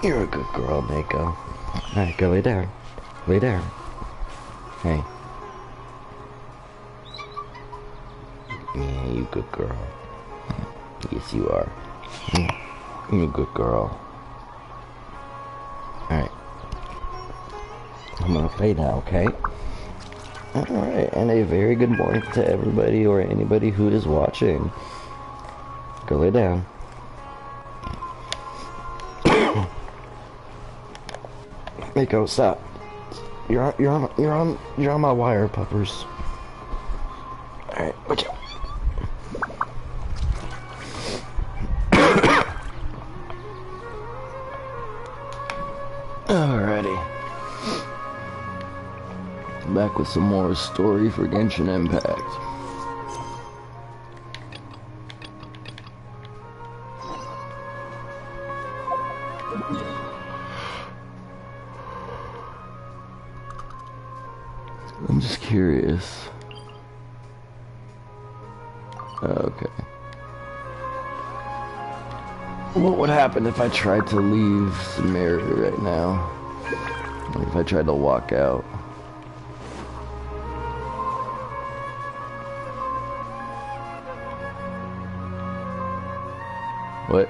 You're a good girl, Mako. Alright, go lay down. Lay down. Hey. Yeah, you good girl. Yes, you are. You a good girl. Alright. I'm gonna play now, okay? Alright, and a very good morning to everybody or anybody who is watching. Go lay down. Mako, stop. You're on my wire, puppers. Alright, watch out. Alrighty. Back with some more story for Genshin Impact. I'm just curious. Okay. What would happen if I tried to leave Sumeru right now? Like if I tried to walk out? What?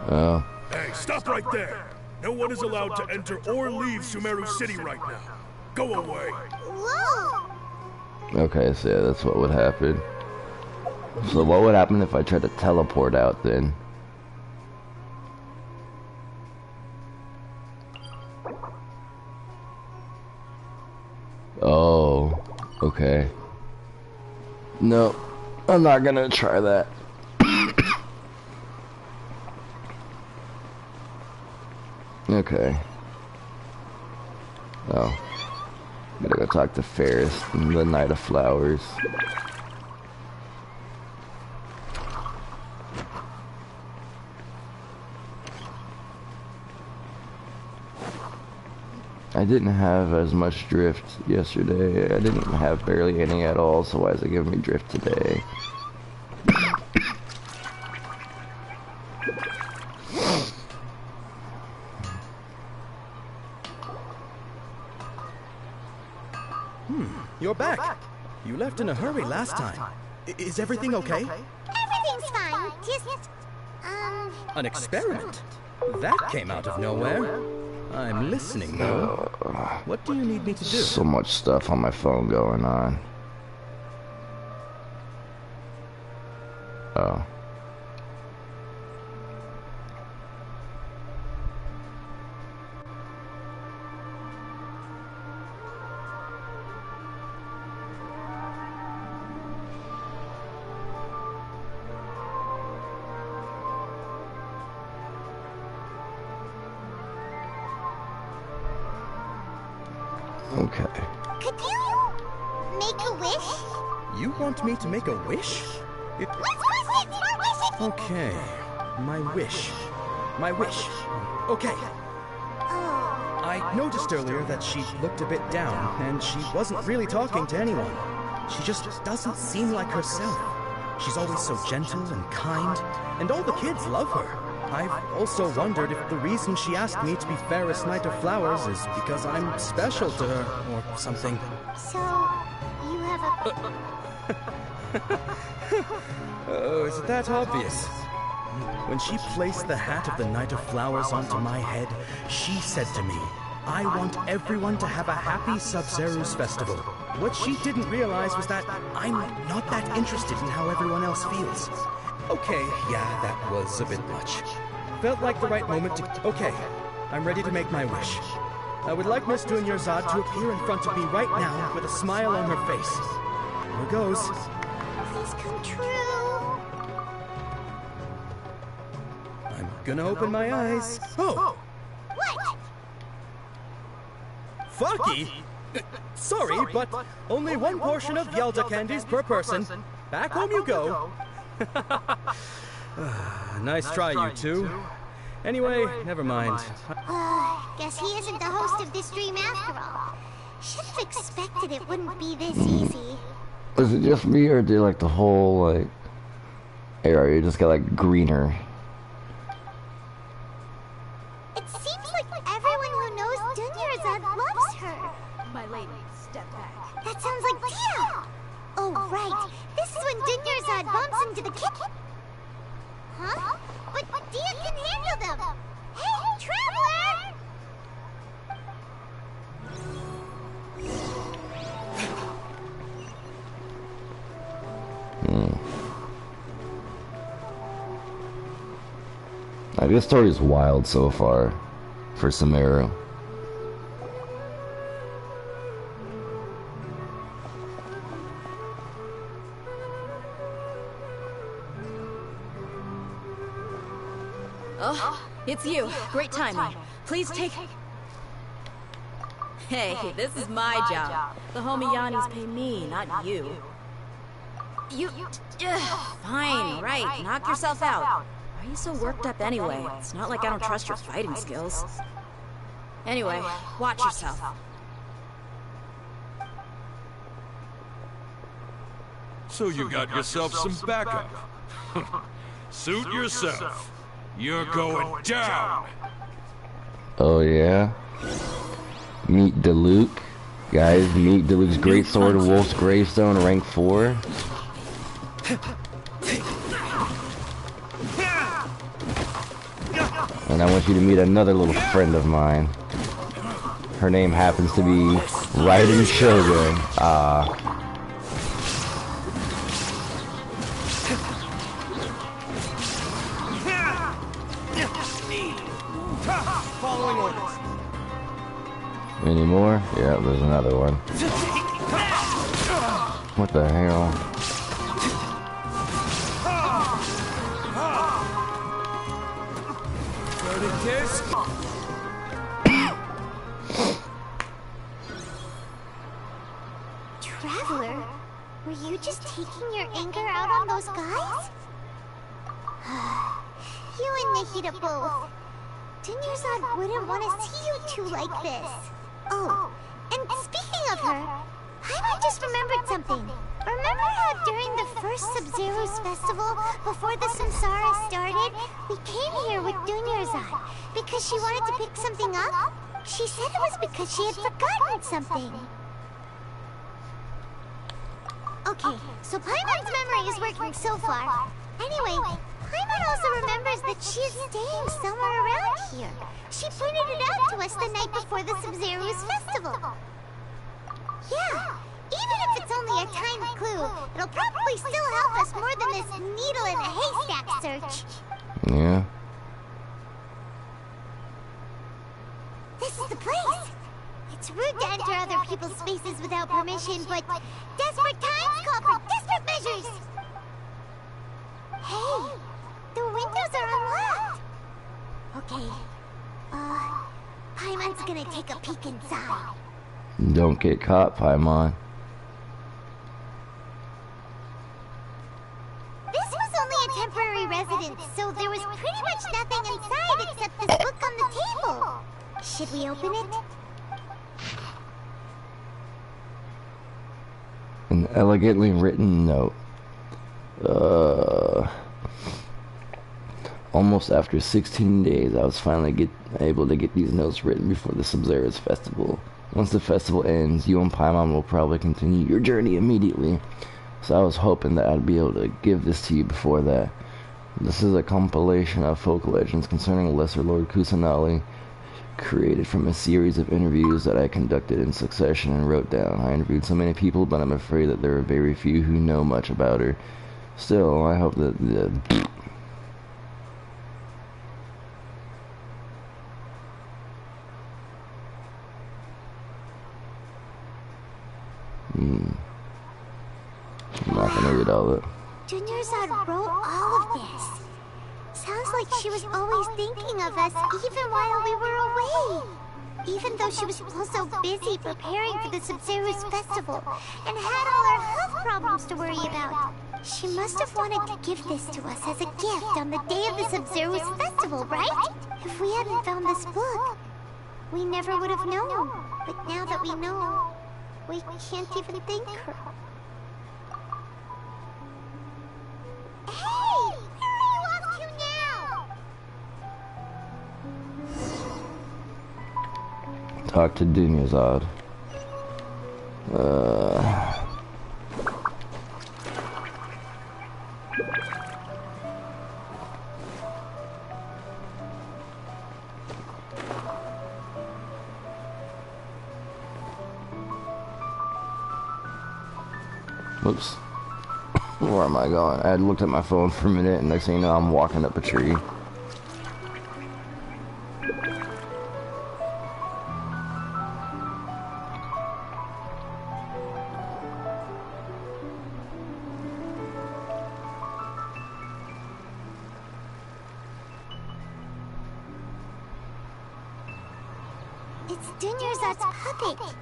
Oh. Hey, stop right there! No one is allowed to enter or leave Sumeru City right now. Go away. Whoa! Okay, so yeah, that's what would happen. So what would happen if I tried to teleport out then? Oh, okay. No, I'm not gonna try that. Okay. Oh. Gotta go talk to Ferris in the Night of Flowers. I didn't have as much drift yesterday. I didn't have barely any at all, so why is it giving me drift today? You're back. You left in a hurry last time. Is everything okay? Everything's fine. Just, An experiment? That came out of nowhere. I'm listening, though. What do you need me to do? So much stuff on my phone going on. Oh. Okay. could you make a wish? You want me to make a wish? Okay. My wish. My wish. Okay. Oh. I noticed earlier that she looked a bit down, and she wasn't really talking to anyone. She just doesn't seem like herself. She's always so gentle and kind, and all the kids love her. I've also wondered if the reason she asked me to be Ferris Knight of Flowers is because I'm special to her, or something. So, you have a... Oh, is it that obvious? When she placed the hat of the Knight of Flowers onto my head, she said to me, I want everyone to have a happy Sub-Zero's festival. What she didn't realize was that I'm not that interested in how everyone else feels. Okay, yeah, that was a bit much. Felt like the right moment to... Okay, I'm ready to make my wish. I would like Miss Dunyarzad to appear in front of me right now with a smile on her face. Here goes. Please come true. I'm gonna open my eyes. Oh! What? Fucky? Sorry, but only one portion of Yelda candies per person. Back home you go. Nice try, you two. Anyway, never mind. Guess he isn't the host of this dream after all. Should have expected it wouldn't be this easy. Is it just me, or do like the whole like area just got like greener? It seems like everyone who knows Dunyarzad loves her. My lady, step back. That sounds like Tia! Oh, right. This is when Dunyarzad bumps into the kid. Huh? But Tia can handle them! Hey, Traveler! This story is wild so far for Sumeru. Oh, it's you. Great timing. Please take... Hey, this is my job. The homie Yanni's pay me, not you. You... Fine, right. Knock yourself out. Why are you so worked up anyway? It's not like I don't trust your fighting skills. Anyway, watch yourself. So you got yourself some backup. Suit yourself. You're going down. Oh yeah? Meet Diluc. Guys, meet Diluc's Greatsword, Wolf's Gravestone, rank 4. And I want you to meet another little friend of mine. Her name happens to be Raiden Shogun. Following orders. Any more? Yeah, there's another one. What the hell? Traveler, were you just taking your anger out on those guys? You and Nikita both. Dunyarzad wouldn't want to see you two like this. Oh, and speaking of her, I just remembered something. Remember how during the first Sub-Zero's festival, before the Samsara started, we came here with Dunyarzad because she wanted to pick something up? She said it was because she had forgotten something. Okay, so Paimon's memory is working so far. Anyway, Paimon also remembers that she is staying somewhere around here. She pointed it out to us the night before the Sub-Zero's festival. Yeah, even if it's only a tiny clue, it'll probably still help us more than this needle in a haystack search. Yeah. This is the place. It's rude to enter other people's spaces without permission, but desperate times call for desperate measures. Hey, the windows are unlocked. Okay, Paimon's gonna take a peek inside. Don't get caught, Paimon. This was only a temporary residence, so there was pretty much nothing inside except this book on the table. Should we open it? An elegantly written note. Almost after 16 days, I was finally able to get these notes written before the Sub-Zero's festival. Once the festival ends, you and Paimon will probably continue your journey immediately. So I was hoping that I'd be able to give this to you before that. This is a compilation of folk legends concerning Lesser Lord Kusanali, created from a series of interviews that I conducted in succession and wrote down. I interviewed so many people, but I'm afraid that there are very few who know much about her. Still, I hope that I'm not gonna read all of it. Dunyarzad wrote all of this. Sounds like she was always thinking of us even while we were away. Even though she was also busy preparing for the Sub-Zero's festival and had all our health problems to worry about. She must have wanted to give this to us as a gift on the day of the Sub-Zero's festival, right? If we hadn't found this book, we never would have known. But now that we know, we can't even thank her. Hey! Where are you off to now? Talk to Dunyarzad. Whoops. Where am I going? I had looked at my phone for a minute, and next thing you know, I'm walking up a tree. It's Dunyarzad's puppet.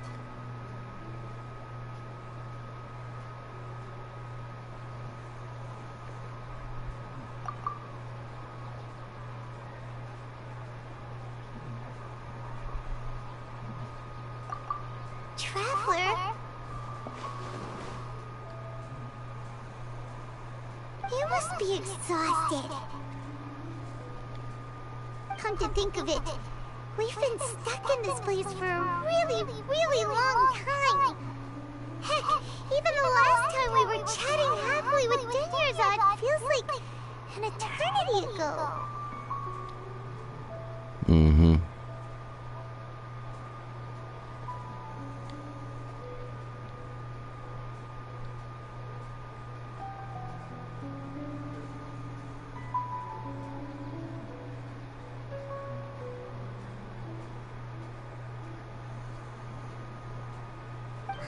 Traveler? You must be exhausted. Come to think of it, we've been stuck in this place for a really, really long time. Heck, even the last time we were chatting happily with Dunyarzad feels like an eternity ago. Mm-hmm.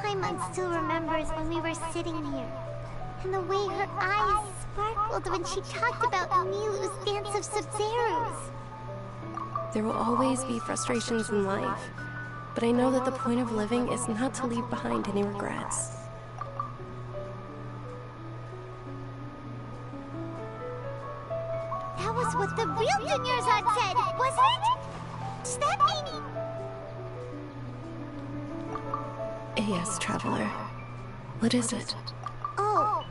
Paimon still remembers when we were sitting here, and the way her eyes sparkled when she talked about Nilu's dance of Sub-Zeros. There will always be frustrations in life, but I know that the point of living is not to leave behind any regrets. That was what the real Dunyarzad said, wasn't it? Does that mean... Yes, Traveler. What is it? Oh,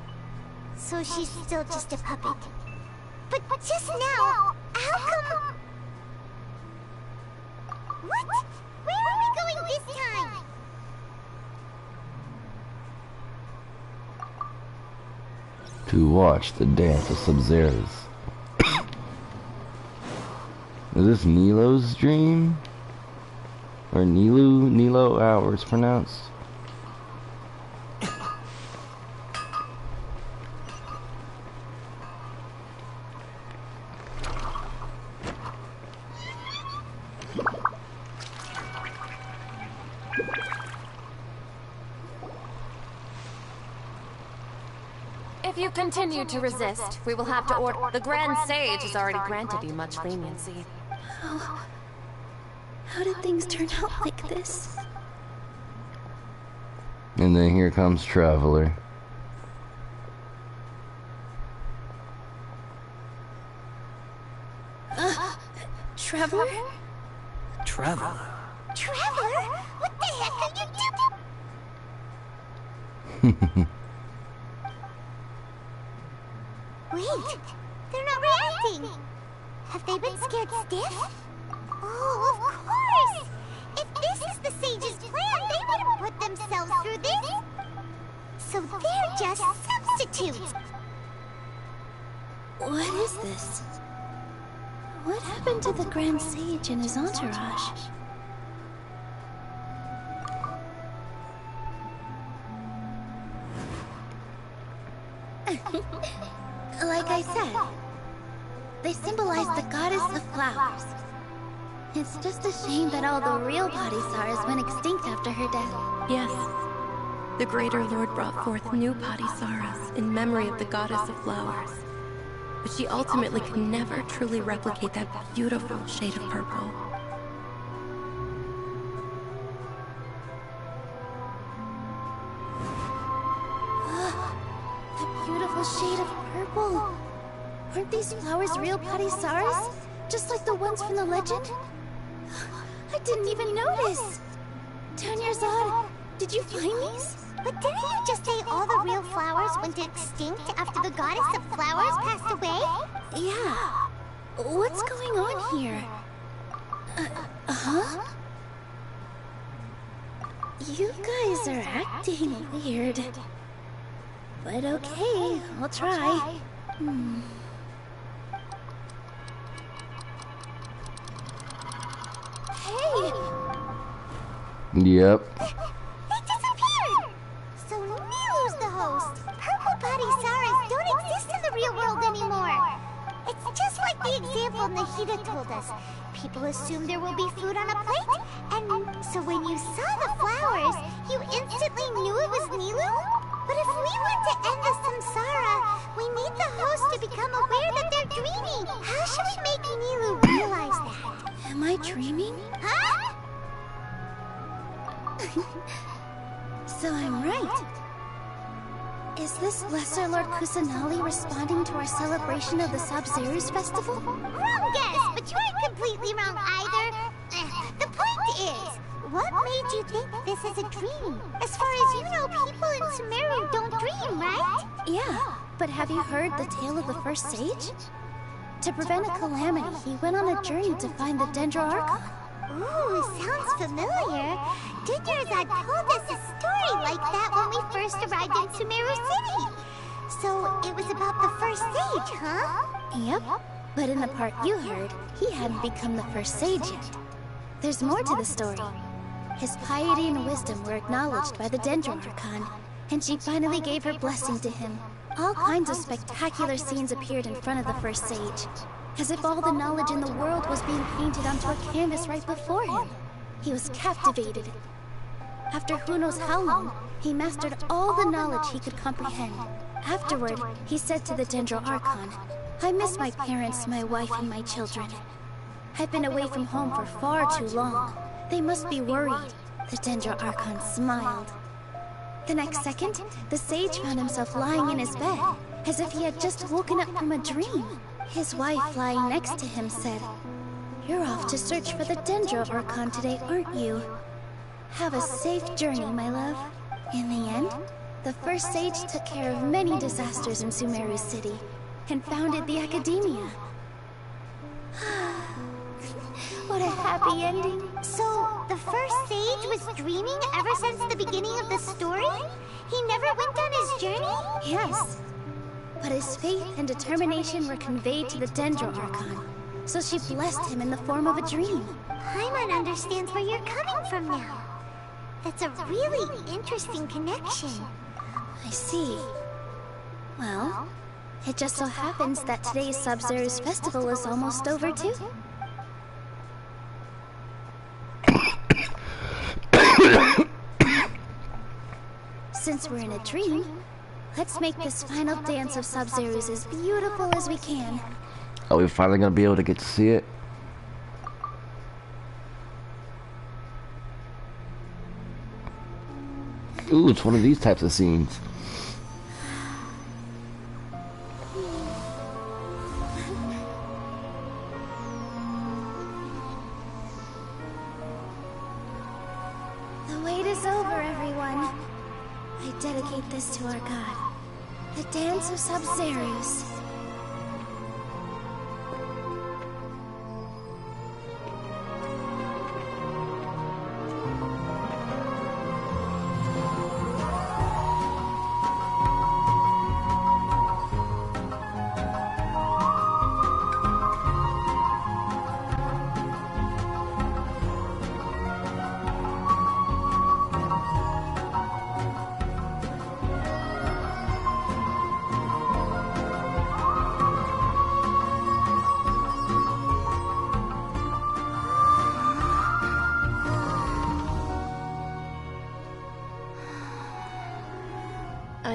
so she's still just a puppet. But just now, how come... What? Where are we going this time? To watch the dance of Sub-Zeros. Is this Nilo's dream? Or Nilo, however it's pronounced. If you continue to resist, we will have to order... The Grand Sage has already granted you much leniency. How did things turn out like this? And then here comes Traveler. Traveler? Traveler? Traveler? What the heck are you doing? Wait, they're not reacting. Have they been scared stiff? Oh, of course! If this is the Sage's plan, they wouldn't put themselves through this. So they're just substitutes. What is this? What happened to the Grand Sage and his entourage? Like I said, they symbolize the goddess of flowers. It's just a shame that all the real Padisaras went extinct after her death. Yes. The Greater Lord brought forth new Padisaras in memory of the goddess of flowers. But she ultimately could never truly replicate that beautiful shade of purple. That beautiful shade of purple. Aren't these flowers real Padisaras? Just like the ones from the legend? I didn't even notice! Tanyarzad, did you find these? But didn't you just say all the real flowers went extinct after the goddess of flowers passed away? Yeah. What's going on here? Huh? You guys are acting weird. But okay, I'll try. Hey! Yep. They disappeared! So Nilu's the host. Purple Padisaras don't exist in the real world anymore. It's just like the example Nahida told us. People assume there will be food on a plate, and so when you saw the flowers, you instantly knew it was Nilu? But if we want to end the samsara, we need the host to become aware that they're dreaming. How should we make Nilu realize that? Am I dreaming? Huh? So I'm right. Is this Lesser Lord Kusanali responding to our celebration of the Sabzeruz festival? Wrong guess, but you aren't completely wrong either. The point is, what made you think this is a dream? As far as you know, people in Sumeru don't dream, right? Yeah, but have you heard the tale of the first sage? To prevent a calamity, he went on a journey to find the Dendro Archon. Ooh, sounds familiar. Tanyarzad told us a story like that when we first arrived in Sumeru City. So, it was about the first sage, huh? Yep. But in the part you heard, he hadn't become the first sage yet. There's more to the story. His piety and wisdom were acknowledged by the Dendro Archon, and she finally gave her blessing to him. All kinds of spectacular scenes appeared in front of the first sage, as if all the knowledge in the world was being painted onto a canvas right before him. He was captivated. After who knows how long, he mastered all the knowledge he could comprehend. Afterward, he said to the Dendro Archon, "I miss my parents, my wife, and my children. I've been away from home for far too long. They must be worried." The Dendro Archon smiled. The next second, the sage found himself lying in his bed, as if he had just woken up from a dream. His wife, lying next to him, said, "You're off to search for the Dendro Archon today, aren't you? Have a safe journey, my love." In the end, the first sage took care of many disasters in Sumeru City, and founded the Academia. What a happy ending. So, the first sage was dreaming ever since the beginning of the story? He never went on his journey? Yes. But his faith and determination were conveyed to the Dendro Archon, so she blessed him in the form of a dream. Paimon understands where you're coming from now. That's a really interesting connection. I see. Well, it just so happens that today's Sabzeruz festival is almost over too. Since we're in a dream, let's make this final dance of Sabzeruz as beautiful as we can. Are we finally gonna be able to get to see it? Ooh, it's one of these types of scenes. The wait is over, everyone. I dedicate this to our god, the dance of Sabzeruz.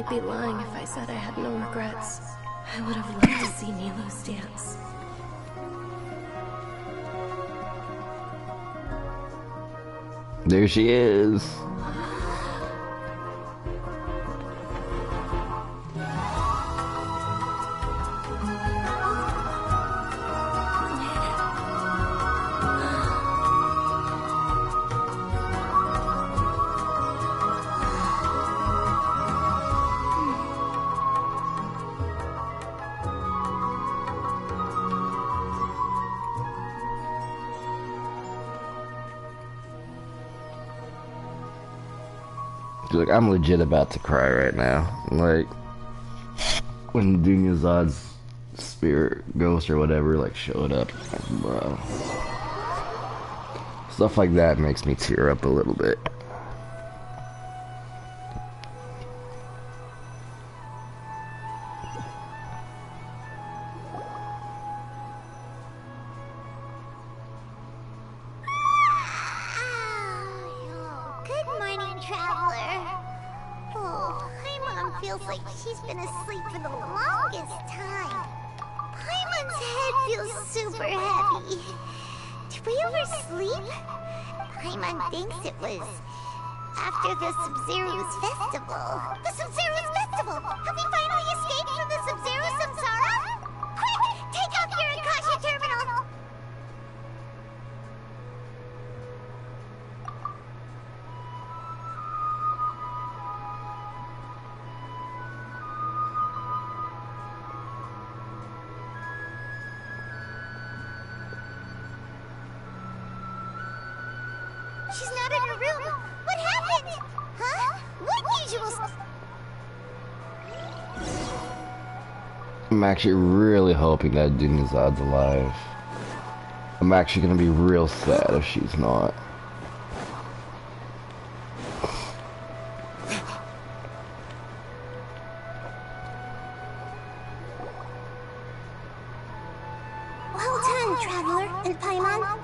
I'd be lying if I said I had no regrets. I would have loved to see Nilou's dance. There she is. Like, I'm legit about to cry right now. Like, when Dunyazad's spirit, ghost, or whatever, like, showed up. Like, bro. Stuff like that makes me tear up a little bit. She's not in her room. What happened? Huh? What usual... I'm actually really hoping that Dunyazad's alive. I'm actually gonna be real sad if she's not. Well done, Traveler and Paimon.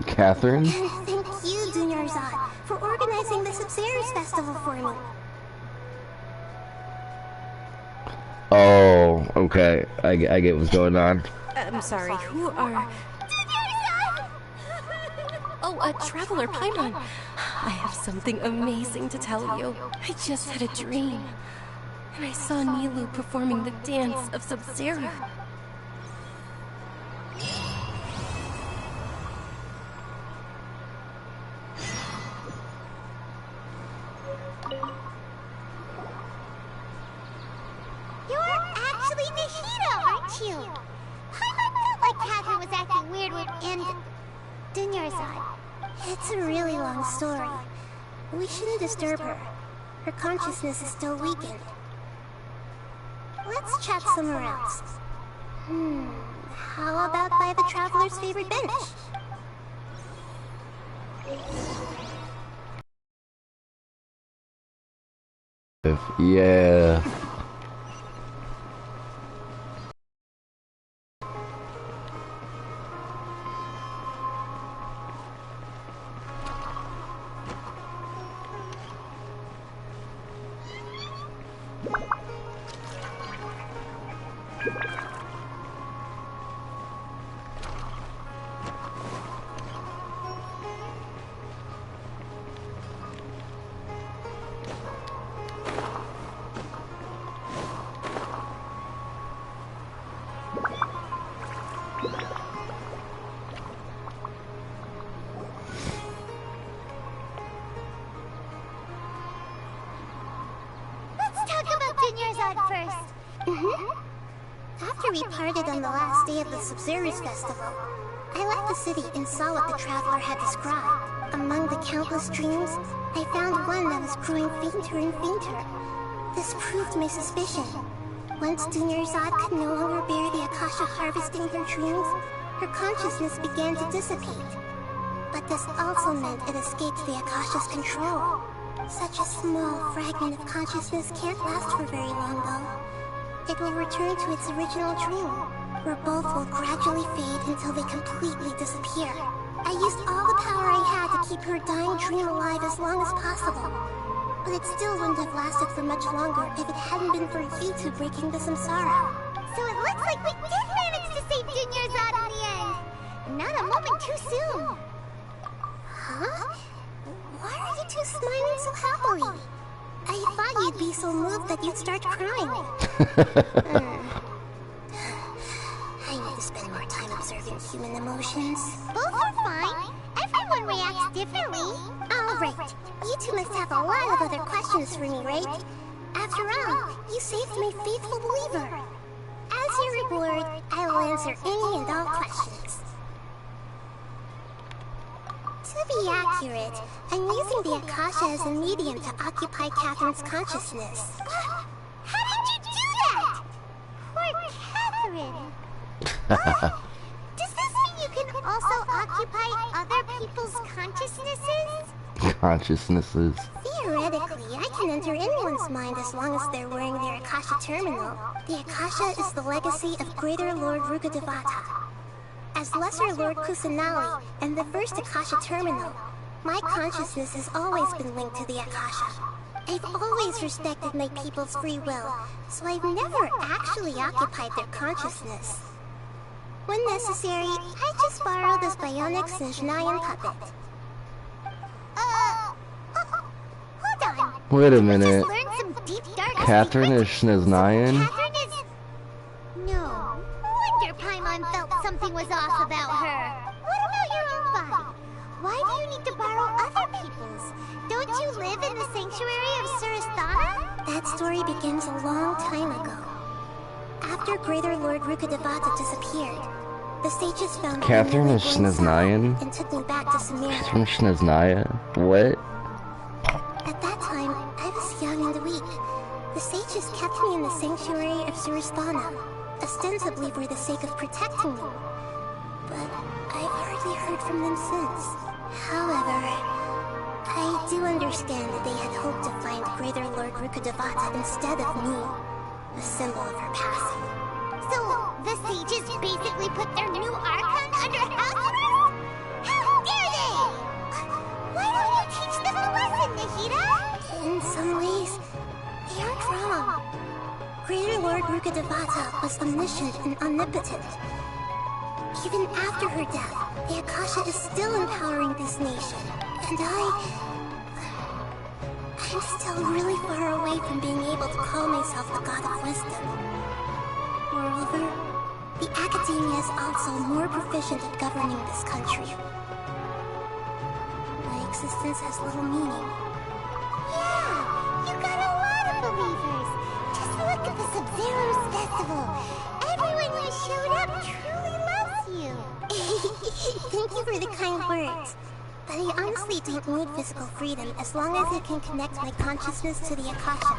Catherine? And thank you, Dunyazad, for organizing the Sabzeruz festival for me. Oh, okay. I get what's going on. I'm sorry, who are... Oh, Traveler Paimon. I have something amazing to tell you. I just had a dream. And I saw Nilou performing the dance of Sabzeruz. Disturb her. Her consciousness is still weakened. Let's chat somewhere else. How about by the Traveler's favorite bench? Yeah. After we parted on the last day of the Sabzeruz festival, I left the city and saw what the Traveler had described. Among the countless dreams, I found one that was growing fainter and fainter. This proved my suspicion. Once Dunyazad could no longer bear the Akasha harvesting her dreams, her consciousness began to dissipate. But this also meant it escaped the Akasha's control. Such a small fragment of consciousness can't last for very long, though. It will return to its original dream, where both will gradually fade until they completely disappear. I used all the power I had to keep her dying dream alive as long as possible. But it still wouldn't have lasted for much longer if it hadn't been for you two breaking the samsara. So it looks like we did manage to save Dunyarzad in the end! Not a moment too soon! Huh? Why are you two smiling so happily? I thought you'd be so moved that you'd start crying. I need to spend more time observing human emotions. Both are fine. Everyone reacts differently. Alright, you two must have a lot of other questions for me, right? After all, you saved my faithful believer. As your reward, I will answer any and all questions. To be accurate, I'm using the Akasha as a medium to occupy Catherine's consciousness. How did you do that? Poor Catherine. Does this mean you can also occupy other people's consciousnesses? Consciousnesses. Theoretically, I can enter anyone's mind as long as they're wearing their Akasha terminal. The Akasha is the legacy of Greater Lord Rukkhadevata. As Lesser Lord Kusanali and the first Akasha terminal, my consciousness has always been linked to the Akasha. I've always respected my people's free will, so I've never actually occupied their consciousness. When necessary, I just borrow this bionic Snezhnayan puppet. Hold on. Wait a minute. Learn some deep, dark Catherine is Snezhnayan? Catherine is... No. Wonder Paimon felt something was off about her. What about your own body? Why do you need to borrow other people's? Don't you live in the sanctuary of Surasthana? That story begins a long time ago. After Greater Lord Rukkhadevata disappeared, the sages found Catherine me is Snezhnayan? and took me back to Sumeria. She's from Snezhnaya? What? At that time, I was young and weak. The sages kept me in the sanctuary of Surasthana, ostensibly for the sake of protecting me. But I've hardly heard from them since. However, I do understand that they had hoped to find Greater Lord Rukkhadevata instead of me, a symbol of her passing. So, the sages basically put their new Archon under house arrest? How dare they! Why don't you teach them a lesson, Nahida? In some ways, they aren't wrong. Greater Lord Rukkhadevata was omniscient and omnipotent. Even after her death, the Akasha is still empowering this nation. And I'm still really far away from being able to call myself the God of Wisdom. Moreover, the Academia is also more proficient at governing this country. My existence has little meaning. Yeah, you got a lot of believers. Just look at the Sub-Zero's festival. Everyone who showed up truly loves you. Thank you for the kind words. But I honestly don't need physical freedom as long as I can connect my consciousness to the Akasha.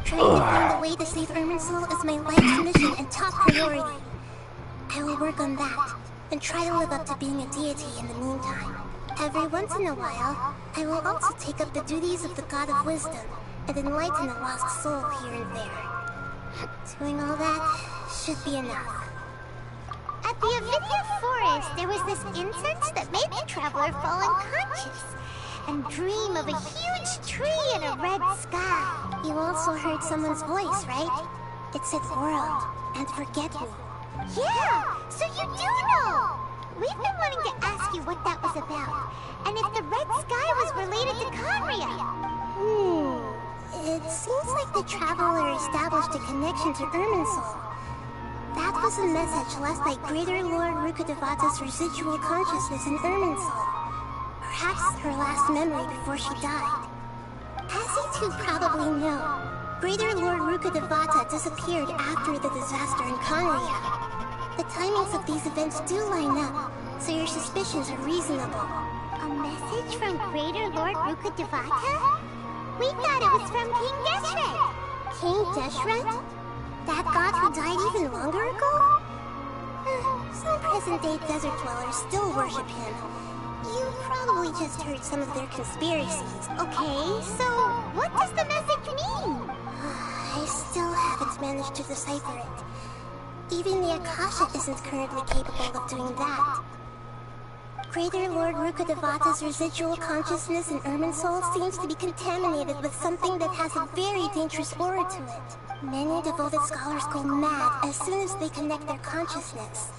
Trying to find a way to save Irminsul is my life's mission and top priority. I will work on that, and try to live up to being a deity in the meantime. Every once in a while, I will also take up the duties of the God of Wisdom, and enlighten a lost soul here and there. Doing all that should be enough. At the Avinia Forest, there was this incense that made the traveler fall unconscious and dream of a huge tree and a red sky. You also heard someone's voice, right? It said world and forget me. Yeah, so you do know! We've been wanting to ask you what that was about, and if the red sky was related to Conria. It seems like the traveler established a connection to Irminsul. That was a message left by Greater Lord Rukkhadevata's residual consciousness in Irminsul. Perhaps her last memory before she died. As you two probably know, Greater Lord Rukkhadevata disappeared after the disaster in Conria. The timings of these events do line up, so your suspicions are reasonable. A message from Greater Lord Rukkhadevata? We thought it was from King Deshret. King Deshret? That god who died even longer ago? Some present-day desert dwellers still worship him. You probably just heard some of their conspiracies. Okay, so what does the message mean? I still haven't managed to decipher it. Even the Akasha isn't currently capable of doing that. Greater Lord Rukkhadevata's residual consciousness in Irminsul seems to be contaminated with something that has a very dangerous aura to it. Many devoted scholars go mad as soon as they connect their consciousness.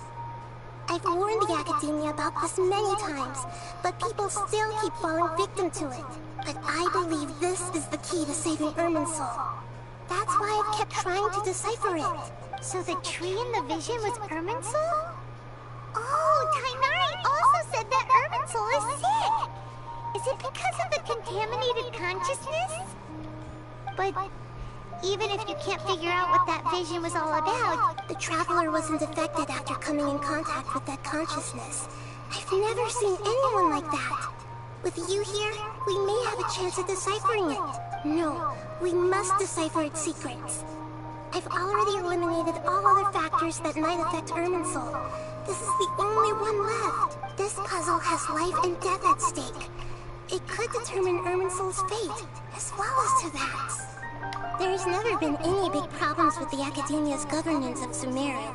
I've warned the Academia about this many times, but people still keep falling victim to it. But I believe this is the key to saving Irminsul. That's why I've kept trying to decipher it. So the tree in the vision was Irminsul? Oh, Tainari also said that Irminsul is sick! Is it because of the contaminated consciousness? But even if you can't figure out what that vision was all about, the Traveler wasn't affected after coming in contact with that consciousness. I've never seen anyone like that. With you here, we may have a chance at deciphering it. No, we must decipher its secrets. I've already eliminated all other factors that might affect Irminsul. This is the only one left. This puzzle has life and death at stake. It could determine Irminsul's fate, as well as to that. There's never been any big problems with the Academia's governance of Sumeru.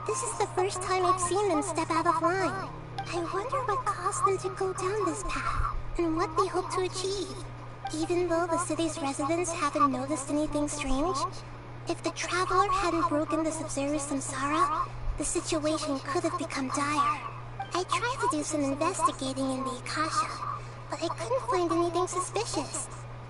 This is the first time I've seen them step out of line. I wonder what caused them to go down this path, and what they hope to achieve. Even though the city's residents haven't noticed anything strange, if the Traveler hadn't broken the Sub-Zero's samsara, the situation could have become dire. I tried to do some investigating in the Akasha, but I couldn't find anything suspicious.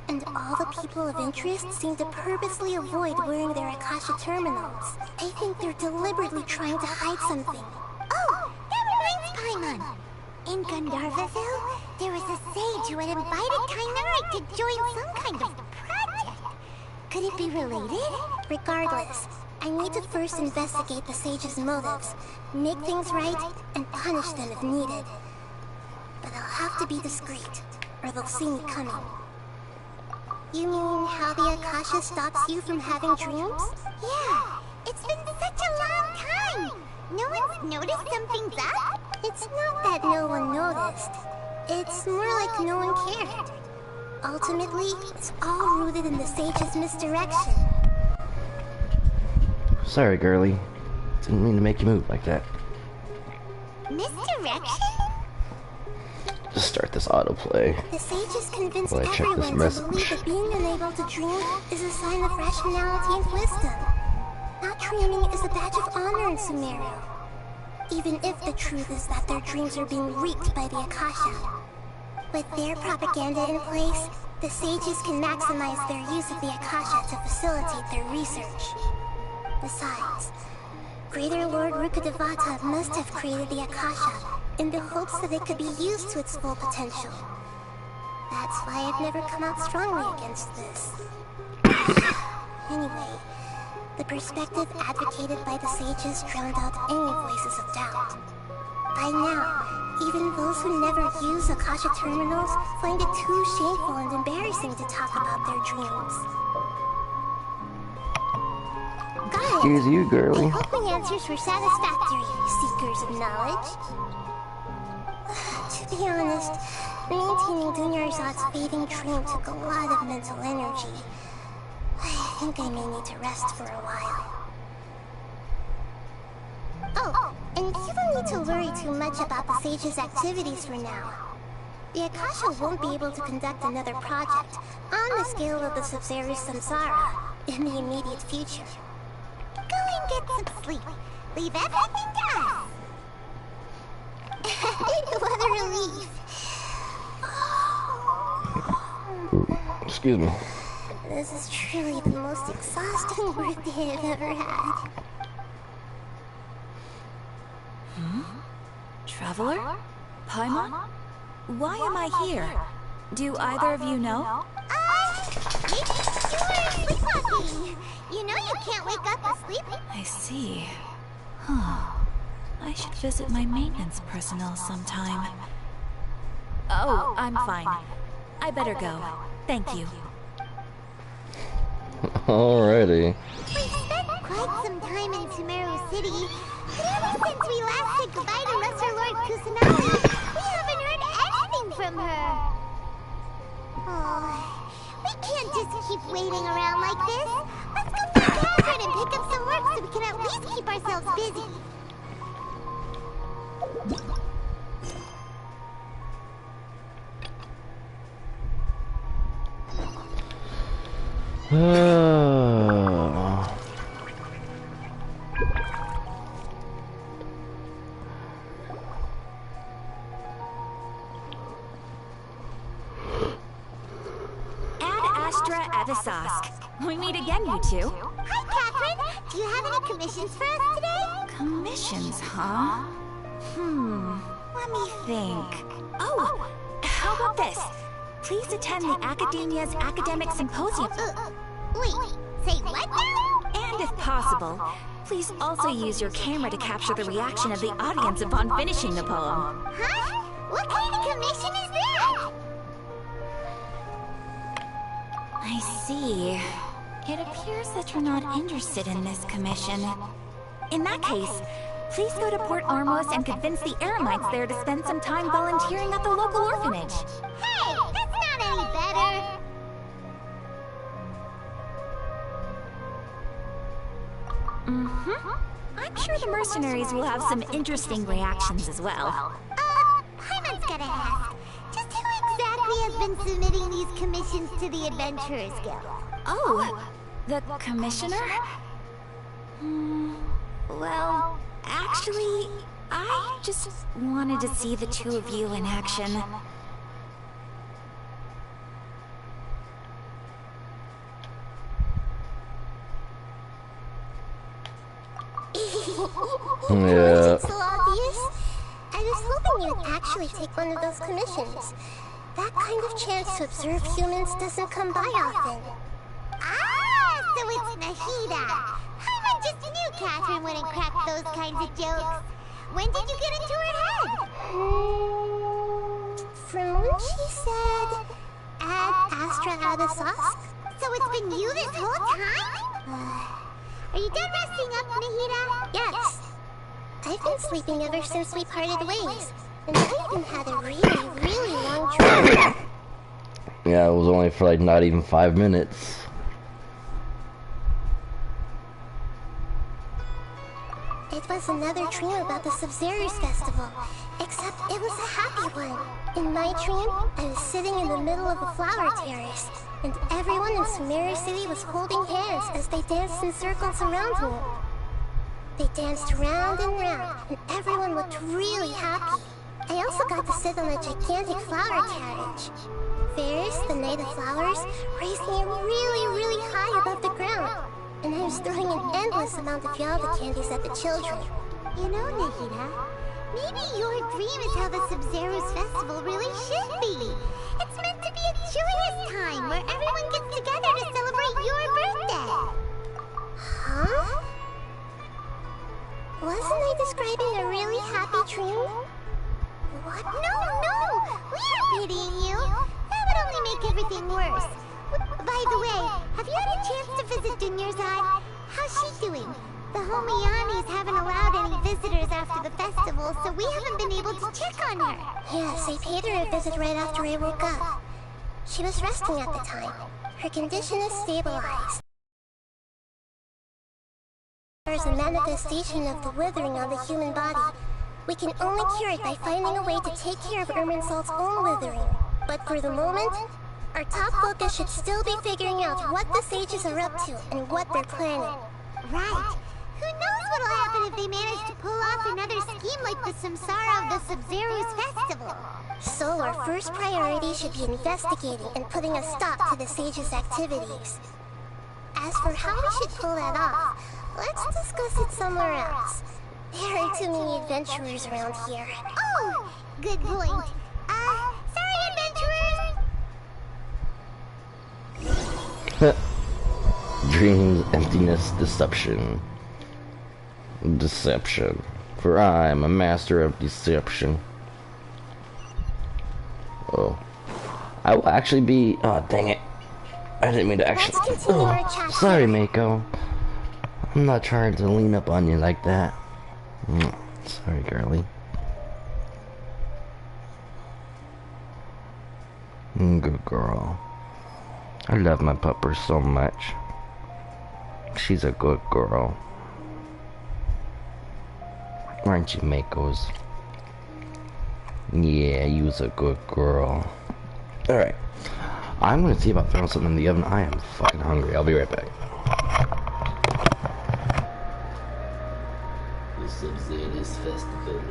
And all the people of interest seem to purposely avoid wearing their Akasha terminals. I think they're deliberately trying to hide something. Oh, that reminds Paimon. In Gandharvaville, there was a sage who had invited Kainari to join some kind of project. Could it be related? Regardless, I need to first investigate the sage's motives, make things right, and punish them if needed. But I'll have to be discreet, or they'll see me coming. You mean how the Akasha stops you from having dreams? Yeah, it's been such a long time. No one's noticed something's up? It's not that no one noticed. It's more like no one cared. Ultimately, it's all rooted in the sage's misdirection. Sorry, girlie. Didn't mean to make you move like that. Misdirection? Just start this autoplay. The sages convinced While I check this everyone to believe message. that being unable to dream is a sign of rationality and wisdom. Not dreaming is a badge of honor in Sumeru. Even if the truth is that their dreams are being reaped by the Akasha. With their propaganda in place, the sages can maximize their use of the Akasha to facilitate their research. Besides, Greater Lord Rukkhadevata must have created the Akasha in the hopes that it could be used to its full potential. That's why I've never come out strongly against this. Anyway, the perspective advocated by the sages drowned out any voices of doubt. By now, even those who never use Akasha terminals find it too shameful and embarrassing to talk about their dreams. Got it! Excuse you, I girlie. hope my answers were satisfactory, seekers of knowledge. To be honest, maintaining Dunyarzad's fading dream took a lot of mental energy. I think I may need to rest for a while. Oh, and you don't need to worry too much about the sage's activities for now. The Akasha won't be able to conduct another project on the scale of the Sub-Zero's samsara in the immediate future. Go and get some sleep. Leave everything to us. What a relief. Excuse me. This is truly the most exhausting birthday I've ever had. Traveler? Paimon? Why am I here? Do either of you know? You were sleepwalking. You know you can't wake up asleep. I see. Huh. I should visit my maintenance personnel sometime. Oh, I'm fine. I better go. Thank you. Alrighty. We spent quite some time in Sumeru City, but ever since we last said goodbye to Lesser Lord Kusanagi, we haven't heard anything from her. Oh, we can't just keep waiting around like this. Let's go to the cavern and pick up some work so we can at least keep ourselves busy. We meet again, you two. Hi, Catherine. Do you have any commissions for us today? Commissions, huh? Let me think. Oh, how about this? Please attend the Academia's Academic Symposium. Wait, say what now? And if possible, please also use your camera to capture the reaction of the audience upon finishing the poem. Huh? What kind of commission is that? I see. It appears that you're not interested in this commission. In that case, please go to Port Armos and convince the Eremites there to spend some time volunteering at the local orphanage. Hey, that's not any better. I'm sure the mercenaries will have some interesting reactions as well. Paimon's gotta ask. Just who exactly has been submitting these commissions to the Adventurers Guild? Oh, the commissioner? Well, actually, I just wanted to see the two of you in action. Yeah. It's so obvious. I was hoping you'd actually take one of those commissions. That kind of chance to observe humans doesn't come by often. Ah, so it's Nahida. Paimon just knew Catherine wouldn't crack those kinds of jokes. When did you get into her head? From when she said, add Astra out of sauce? So it's been you this whole time? Are you done resting up, Nahida? Yes. I've been sleeping ever since we parted ways. And I even had a really long dream. Yeah, it was only for like not even 5 minutes. It was another dream about the Sub-Zerus Festival, except it was a happy one. In my dream, I was sitting in the middle of a flower terrace, and everyone in Sumeru City was holding hands as they danced in circles around me. They danced round and round, and everyone looked really happy. I also got to sit on a gigantic flower carriage. Fairs, the night of flowers, raised me really high above the ground. And I was throwing an endless amount of Yalda candies at the children. You know, Nahida, maybe your dream is how the Sub-Zerus Festival really should be. It's meant to be a joyous time where everyone gets together to celebrate your birthday. Huh? Wasn't I describing a really happy dream? What? No! We aren't pitying you. That would only make everything worse. By the way, have you had a chance to visit Dunyarzad? How's she doing? The Homiyanis haven't allowed any visitors after the festival, so we haven't been able to check on her. Yes, I paid her a visit right after I woke up. She was resting at the time. Her condition is stabilized. There's a manifestation of the withering on the human body. We can only cure it by finding a way to take care of Irminsul's own withering. But for the moment, our top focus should still be figuring out what the sages are up to and what they're planning. Right. Who knows what'll happen if they manage to pull off another scheme like the Samsara of the Sub-Zerus Festival. So our first priority should be investigating and putting a stop to the sages' activities. As for how we should pull that off, let's discuss it somewhere else. There aren't too many adventurers around here. Oh, good point. Sorry, adventurers! Dreams, emptiness, deception. Deception. For I am a master of deception. Oh. I will actually be... Oh, dang it. I didn't mean to actually... Oh, sorry, Mako. I'm not trying to lean up on you like that. Sorry, girlie. Good girl. I love my pupper so much. She's a good girl. Aren't you, Makos? Yeah, you's a good girl. Alright. I'm gonna see about throwing something in the oven. I am fucking hungry. I'll be right back. The Sub-Zeros Festival.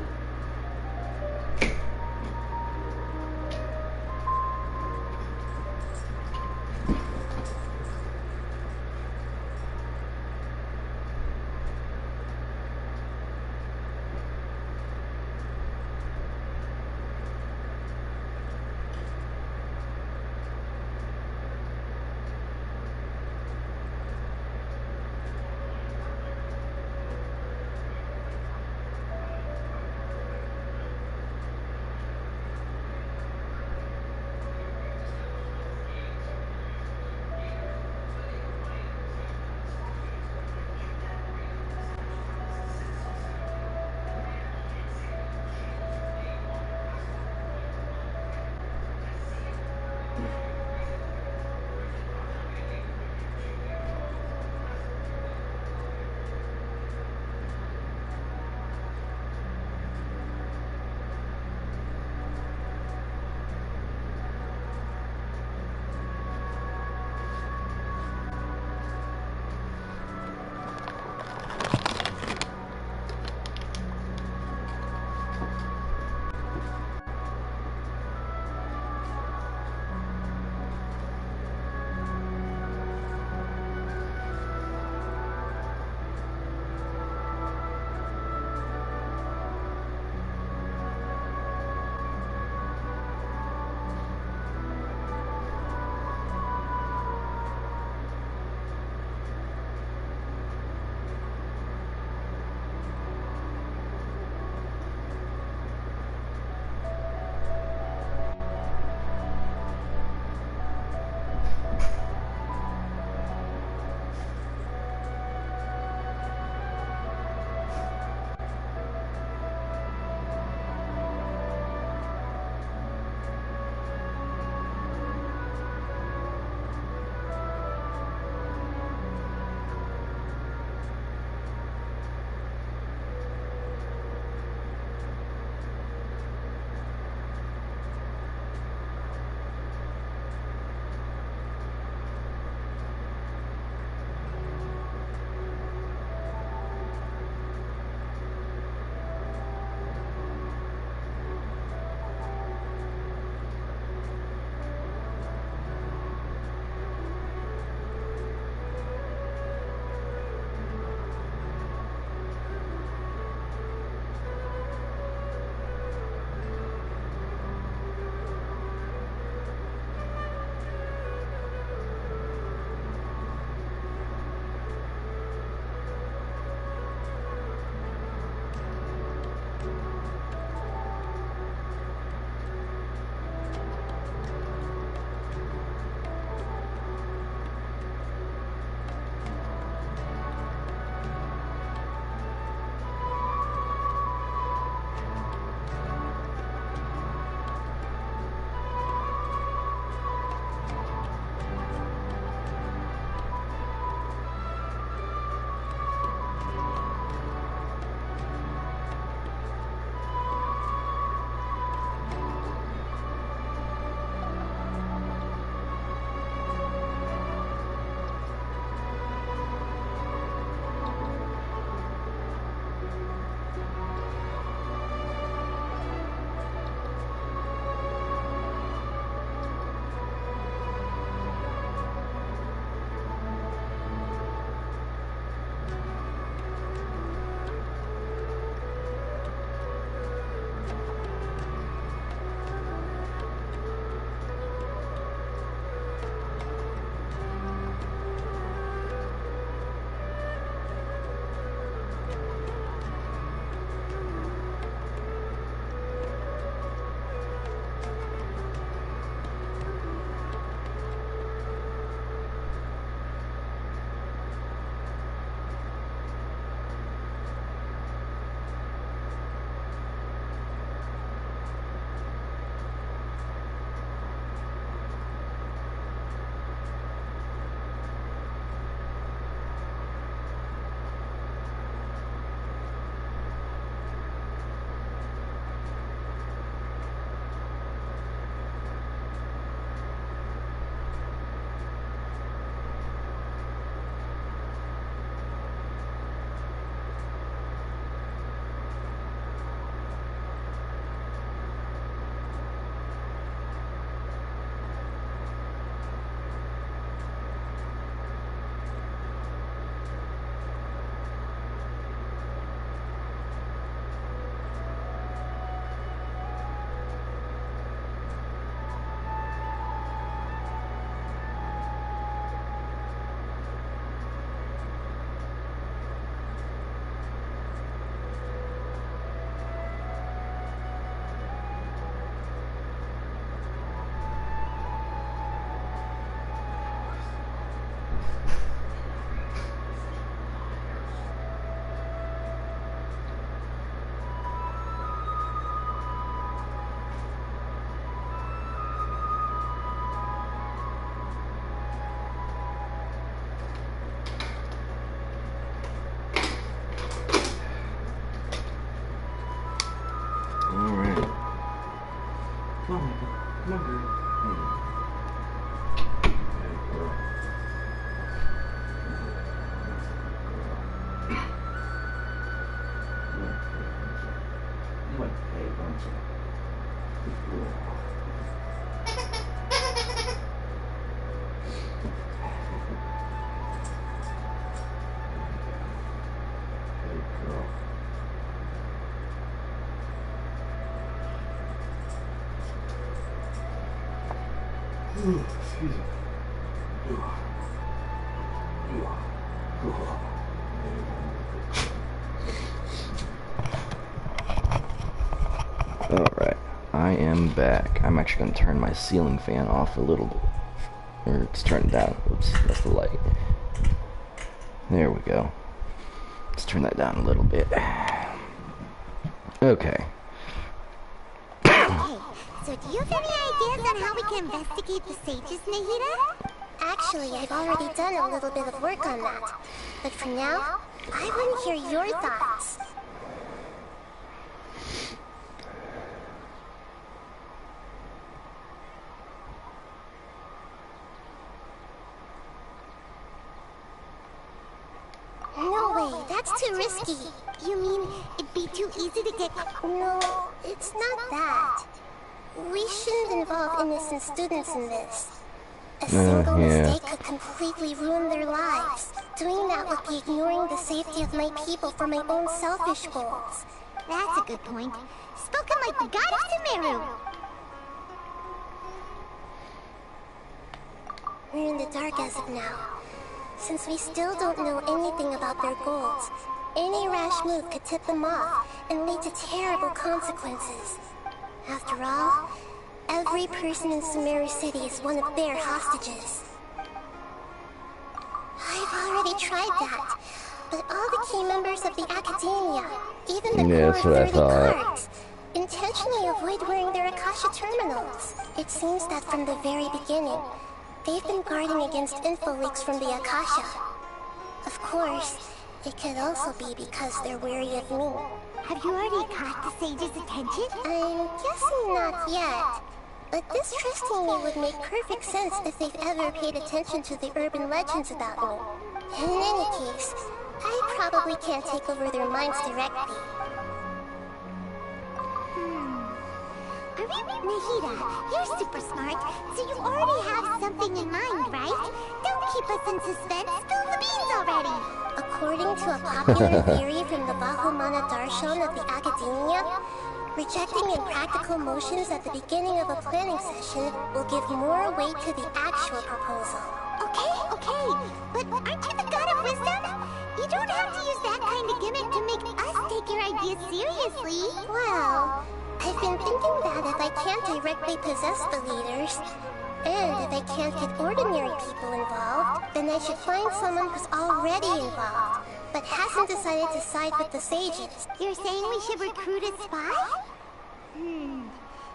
Excuse me. Alright, I am back. I'm actually going to turn my ceiling fan off a little bit. Or it's turned down. Oops, that's the light. There we go. Let's turn that down a little bit. Okay. So do you have any ideas on how we can investigate the sages, Nahida? Actually, I've already done a little bit of work on that. But for now, I want to hear your thoughts. No way, that's too risky. You mean it'd be too easy to get... No, it's not that. We shouldn't involve innocent students in this. A single mistake could completely ruin their lives. Doing that would be ignoring the safety of my people for my own selfish goals. That's a good point. Spoken like the god of Sumeru. We're in the dark as of now. Since we still don't know anything about their goals, any rash move could tip them off and lead to terrible consequences. After all, every person in Sumeru City is one of their hostages. I've already tried that, but all the key members of the Academia, even the core 30 cards, intentionally avoid wearing their Akasha terminals. It seems that from the very beginning, they've been guarding against info leaks from the Akasha. Of course, it could also be because they're wary of me. Have you already caught the sage's attention? I'm guessing not yet. But this trusting me would make perfect sense if they've ever paid attention to the urban legends about me. In any case, I probably can't take over their minds directly. Nahida, you're super smart, so you already have something in mind, right? Don't keep us in suspense, spill the beans already! According to a popular theory from the Bahumana Darshan of the Academia, rejecting impractical motions at the beginning of a planning session will give more weight to the actual proposal. Okay, but aren't you the god of wisdom? You don't have to use that kind of gimmick to make us take your ideas seriously. Well, I've been thinking that if I can't directly possess the leaders, and if I can't get ordinary people involved, then I should find someone who's already involved, but hasn't decided to side with the sages. You're saying we should recruit a spy?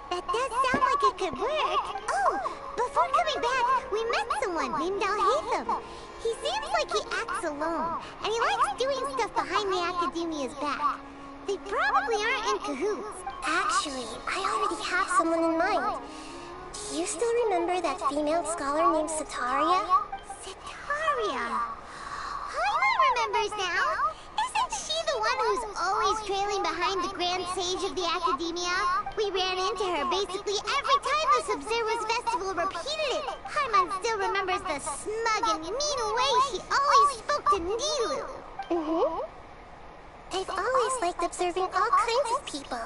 That does sound like it could work. Oh, before coming back, we met someone named Al-Haytham. He seems like he acts alone, and he likes doing stuff behind the Academia's back. They probably aren't in cahoots. Actually, I already have someone in mind. Do you still remember that female scholar named Setaria? Setaria? Paimon remembers now. Isn't she the one who's always trailing behind the Grand Sage of the Academia? We ran into her basically every time the Sub-Zero's festival repeated it. Paimon still remembers the smug and mean way she always spoke to Nilou. I've always liked observing all kinds of people,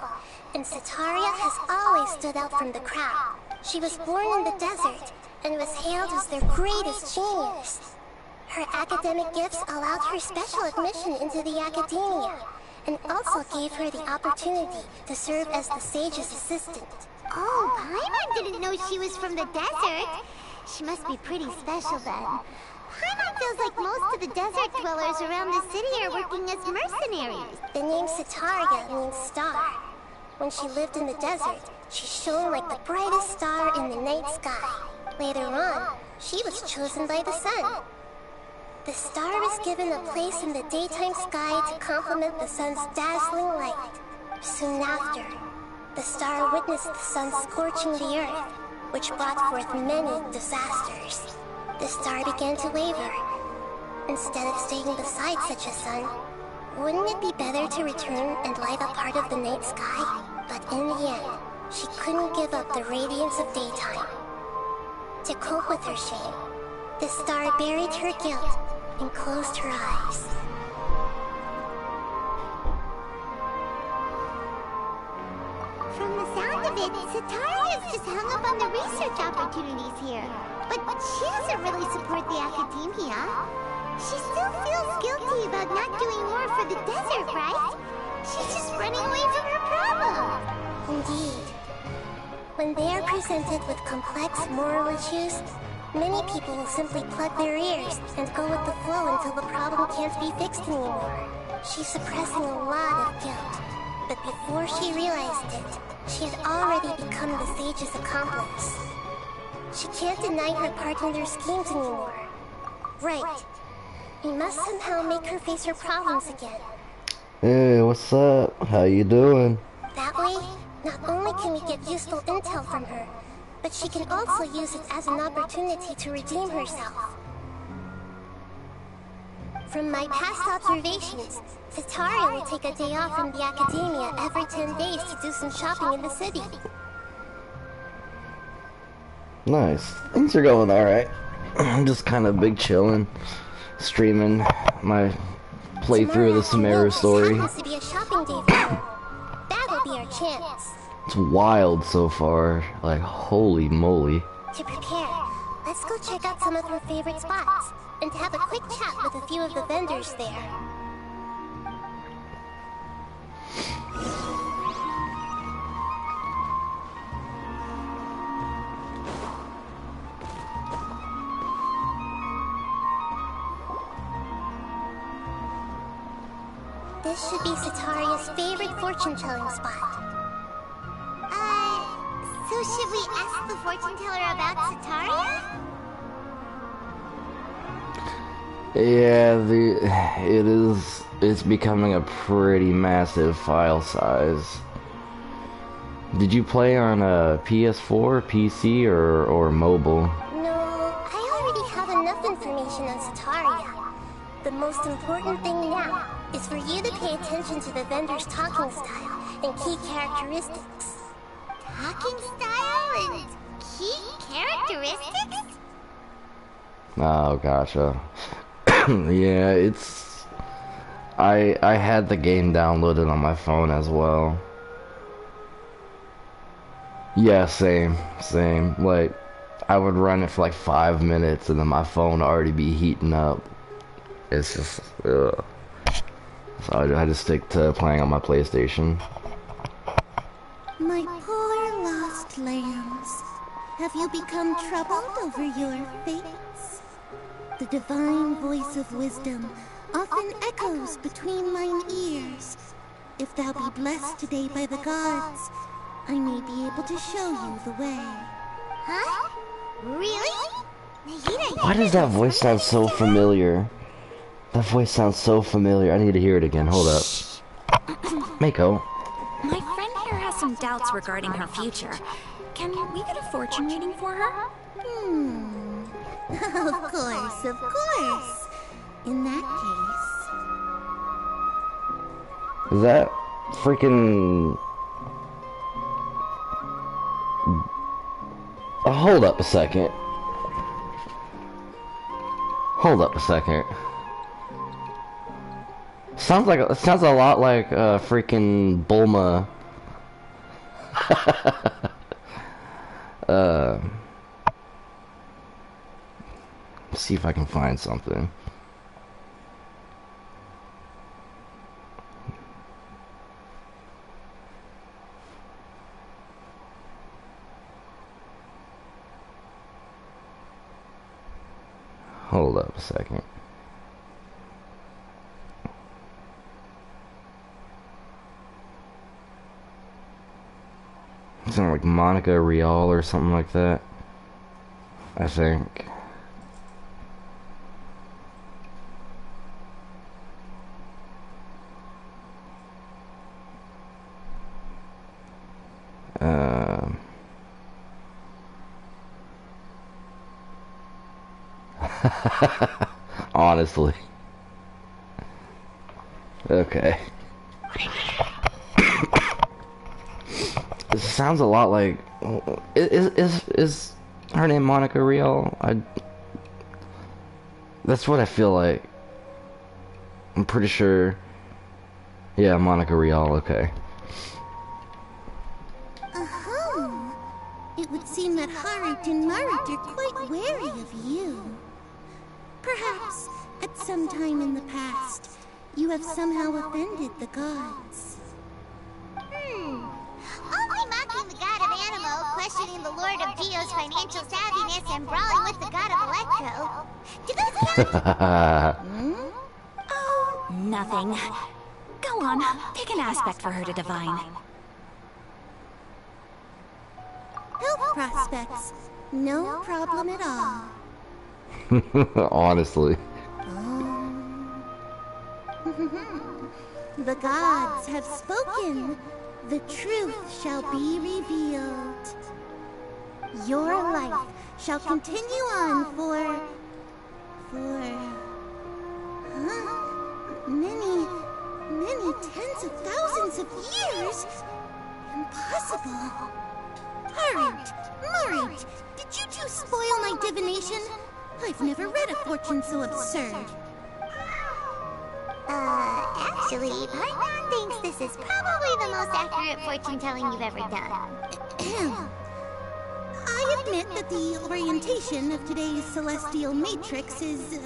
and Setaria has always stood out from the crowd. She was born in the desert, and was hailed as their greatest genius. Her academic gifts allowed her special admission into the Academia, and also gave her the opportunity to serve as the sage's assistant. Oh, Paimon didn't know she was from the desert. She must be pretty special then. Paimon feels like most of the desert dwellers around the city are working as mercenaries. The name Setaria means star. When she lived in the desert, she shone like the brightest star in the night sky. Later on, she was chosen by the sun. The star was given a place in the daytime sky to complement the sun's dazzling light. Soon after, the star witnessed the sun scorching the earth, which brought forth many disasters. The star began to waver. Instead of staying beside such a sun, wouldn't it be better to return and light up part of the night sky? But in couldn't give up the radiance of daytime. To cope with her shame, the star buried her guilt and closed her eyes. From the sound of it, Sataria's just hung up on the research opportunities here. But she doesn't really support the academia. She still feels guilty about not doing more for the desert, right? She's just running away from her problem. Indeed. When they are presented with complex moral issues, many people will simply plug their ears and go with the flow until the problem can't be fixed anymore. She's suppressing a lot of guilt. But before she realized it, she had already become the sage's accomplice. She can't deny her part in their schemes anymore. Right. We must somehow make her face her problems again. Hey, what's up? How you doing? That way, not only can we get useful intel from her, but she can also use it as an opportunity to redeem herself. From my past observations, Sataria will take a day off from the academia every 10 days to do some shopping in the city. Nice. Things are going alright. I'm just kind of big chilling, streaming my playthrough of the Sumeru story. Happens to be a shopping day for her. That'll be our chance. It's wild so far. Like, holy moly. To prepare, let's go check out some of her favorite spots, and have a quick chat with a few of the vendors there. This should be Sataria's favorite fortune-telling spot. So should we ask the fortune teller about Sataria? Yeah, it's becoming a pretty massive file size. Did you play on a PS4, PC, or mobile? No, I already have enough information on Sataria. The most important thing now is for you to pay attention to the vendor's talking style and key characteristics. Talking style and key characteristics? Oh, gotcha. Yeah, it's... I had the game downloaded on my phone as well. Yeah, same. Like, I would run it for like 5 minutes and then my phone would already be heating up. It's just, ugh. So I just stick to playing on my PlayStation. My poor lost lambs, have you become troubled over your fates? The divine voice of wisdom often echoes between mine ears. If thou be blessed today by the gods, I may be able to show you the way. Huh? Really? Why does that voice sound so familiar? That voice sounds so familiar. I need to hear it again. Hold up. Mako. My friend here has some doubts regarding her future. Can we get a fortune reading for her? Of course. In that case... Is that freaking... Hold up a second. Sounds a lot like freaking Bulma. Let's see if I can find something. Hold up a second. Something like Monica Real or something like that, I think. Honestly. Okay. This sounds a lot like. Is her name Monica Rial? That's what I feel like. I'm pretty sure. Yeah, Monica Rial. Okay. It would seem that Harut and Marut are quite wary of you. Perhaps, at some time in the past, you have somehow offended the gods. Only mocking the god of Animuu, questioning the lord of Geo's financial savviness, and brawling with the god of Electro. Do those count? Oh, nothing. Go on, pick an aspect for her to divine. Health prospects. No problem at all. Honestly. The gods have spoken. The truth shall be revealed. Your life shall continue on for many tens of thousands of years. Impossible. Harut, Marut, did you two spoil my divination? I've never read a fortune so absurd. Actually, Paimon thinks this is probably the most accurate fortune-telling you've ever done. I admit that the orientation of today's celestial matrix is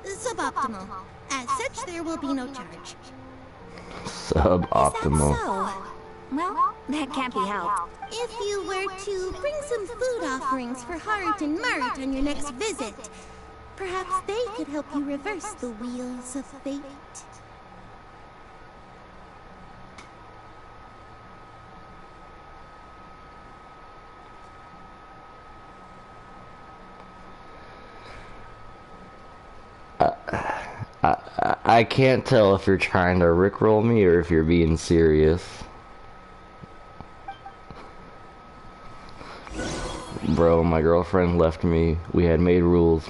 suboptimal. As such, there will be no charge. Suboptimal. Is that so? Well, that can't be helped. If you were to bring some food offerings for Harut and Marut on your next visit, perhaps they could help you reverse the wheels of fate. I can't tell if you're trying to rickroll me or if you're being serious. Bro, my girlfriend left me. We had made rules.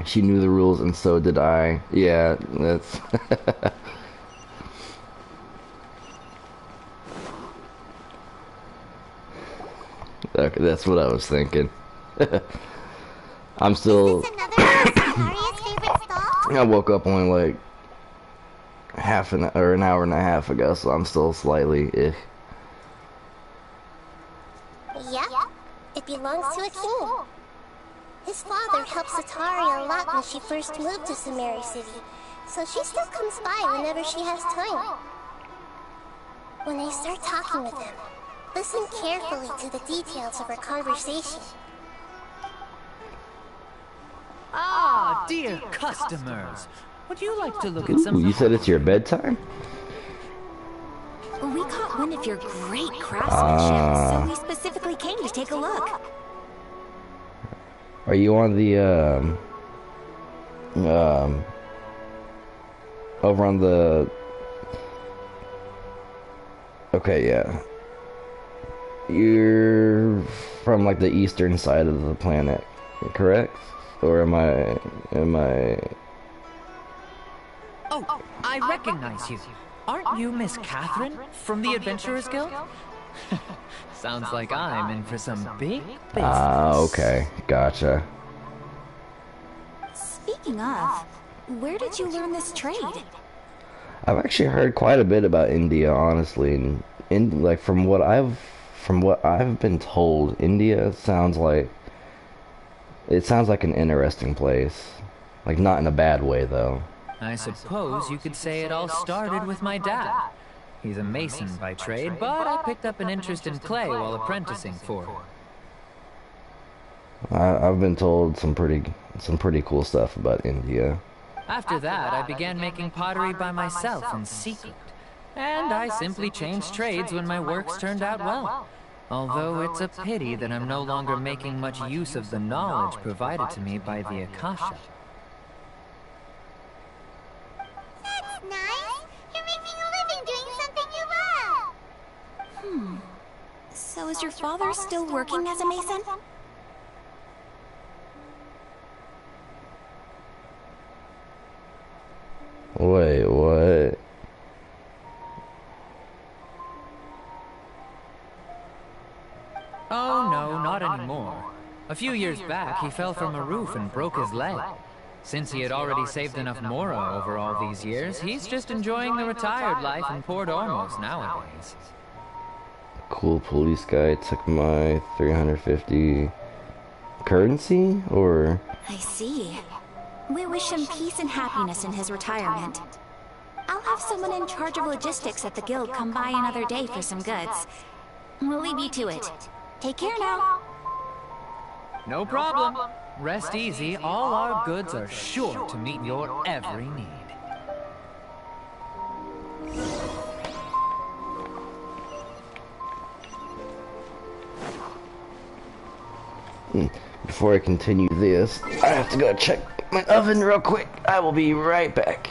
She knew the rules and so did I. Yeah, that's... Okay, that's what I was thinking. I'm still... Is this another Safari's favorite stall? I woke up only like an hour and a half ago, so I'm still slightly ick. Yep. It belongs to a king. His father helped Satari a lot when she first moved to Sumeru City, so she still comes by whenever she has time. When I start talking with them, listen carefully to the details of our conversation. Ah, dear customers. Would you like to look at Ooh, some... you said it's your bedtime? We caught wind of your great craftsmanship, so we specifically came to take a look. Are you on the, over on the... Okay, yeah. You're from, like, the eastern side of the planet, correct? Or am I... Oh, I recognize you. Aren't you Miss Catherine from the Adventurers Guild? Sounds like I'm in for some big business. Ah, okay. Gotcha. Speaking of, where did you learn this trade? I've actually heard quite a bit about India, honestly, and like from what I've been told, India sounds like an interesting place. Like, not in a bad way, though. I suppose you could say it all started with my dad. He's a mason by trade, but I picked up an interest in clay while apprenticing for him. I've been told some pretty cool stuff about India. After that, I began making pottery by myself in secret. And I simply changed trades when my works turned out well. Although it's a pity that I'm no longer making much use of the knowledge provided to me by the Akasha. That's nice. You're making a living doing something you love. So is your father still working as a mason? Wait, what? Oh no, not anymore. A few years back, he fell from a roof and broke his leg. Since he had already saved enough Mora over all these years, he's just enjoying the retired life in Port Ormos nowadays. Cool police guy took my 350 currency, or? I see. We wish him peace and happiness in his retirement. I'll have someone in charge of logistics at the guild come by another day for some goods. We'll leave you to it. Take care now. No problem. Rest easy, all our goods are sure to meet your every need. Before I continue this, I have to go check my oven real quick. I will be right back.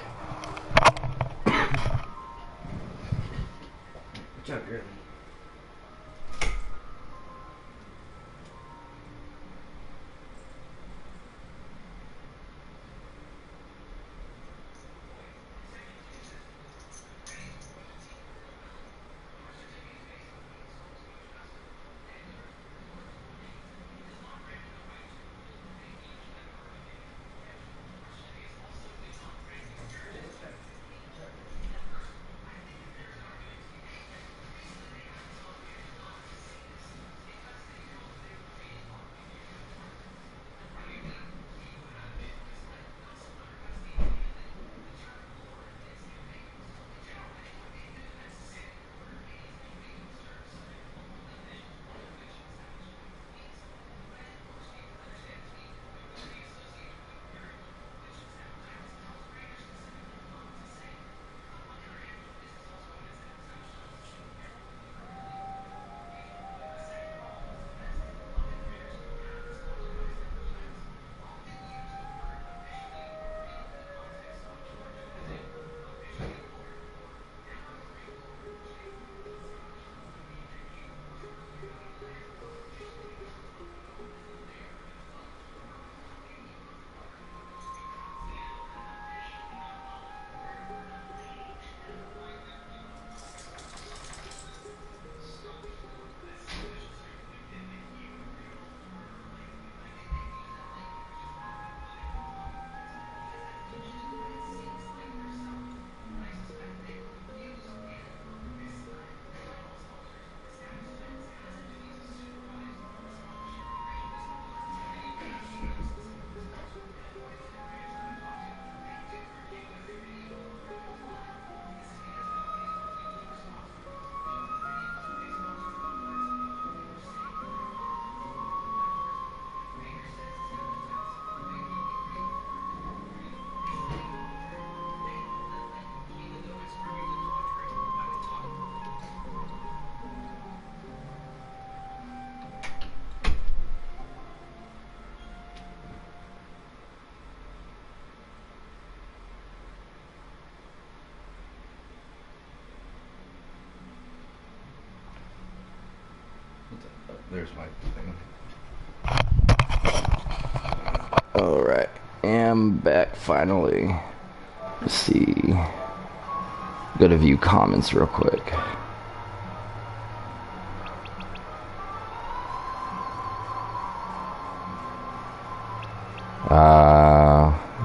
There's my thing. Alright, am back finally. Let's see. Go to view comments real quick.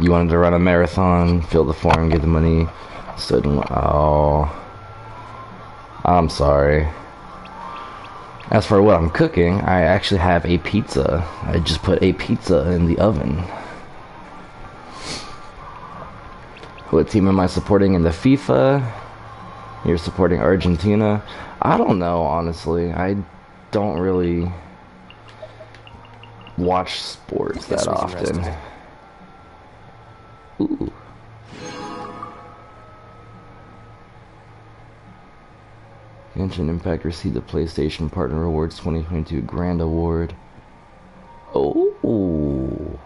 You wanted to run a marathon, fill the form, get the money. Oh, I'm sorry. As for what I'm cooking, I actually have a pizza. I just put a pizza in the oven. What team am I supporting in the FIFA? You're supporting Argentina? I don't know, honestly. I don't really watch sports that often. Ooh. Genshin Impact received the PlayStation Partner Awards 2022 Grand Award. Oh.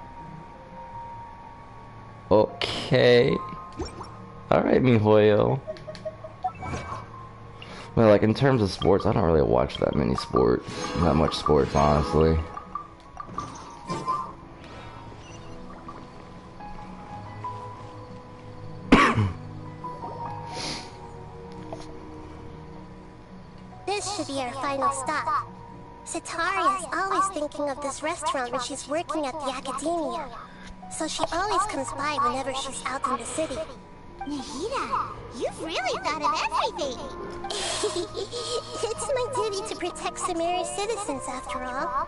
Okay. Alright, mijoyo. Well, like, in terms of sports, I don't really watch that many sports. Not much sports, honestly. This should be our final stop. Sataria's always thinking of this restaurant when she's working at the academia. So she always comes by whenever she's out in the city. Nahida, you've really thought of everything! It's my duty to protect Sumeru's citizens, after all.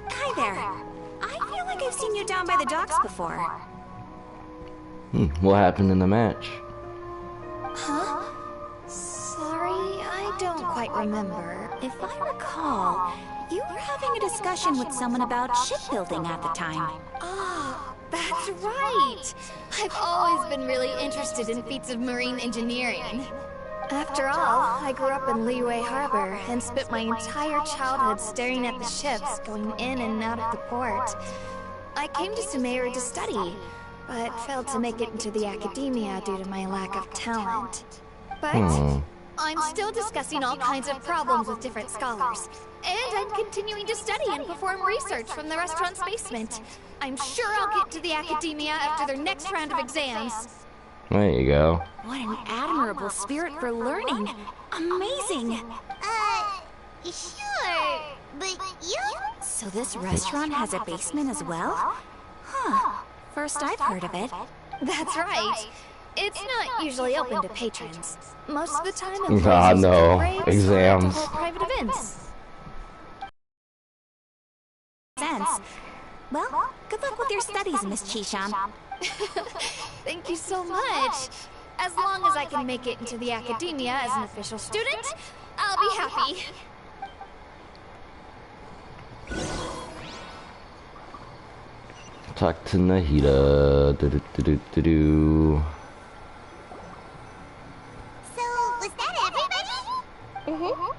Hi there. I feel like I've seen you down by the docks before. What happened in the match? Huh? Sorry, I don't quite remember. If I recall, you were having a discussion with someone about shipbuilding at the time. Oh, that's right! I've always been really interested in feats of marine engineering. After all, I grew up in Liyue Harbor and spent my entire childhood staring at the ships going in and out of the port. I came to Sumeru to study, but failed to make it into the academia due to my lack of talent. But I'm still discussing all kinds of problems with different scholars. And I'm continuing to study and perform research from the restaurant's basement. I'm sure I'll get to the academia after their next round of exams. There you go. What an admirable spirit for learning. Amazing. Sure, but you... So this restaurant has a basement as well? Huh. First I've heard of it. That's right. It's not usually open to patrons. Most of the time, Ah, no. breaks Exams. or to hold private events. Sense. Well, good luck with your studies, Miss Chishan. Thank you so much. As long as I can make it into the academia as an official student, I'll be happy. Talk to Nahida. Do-do-do-do-do. So, was that everybody?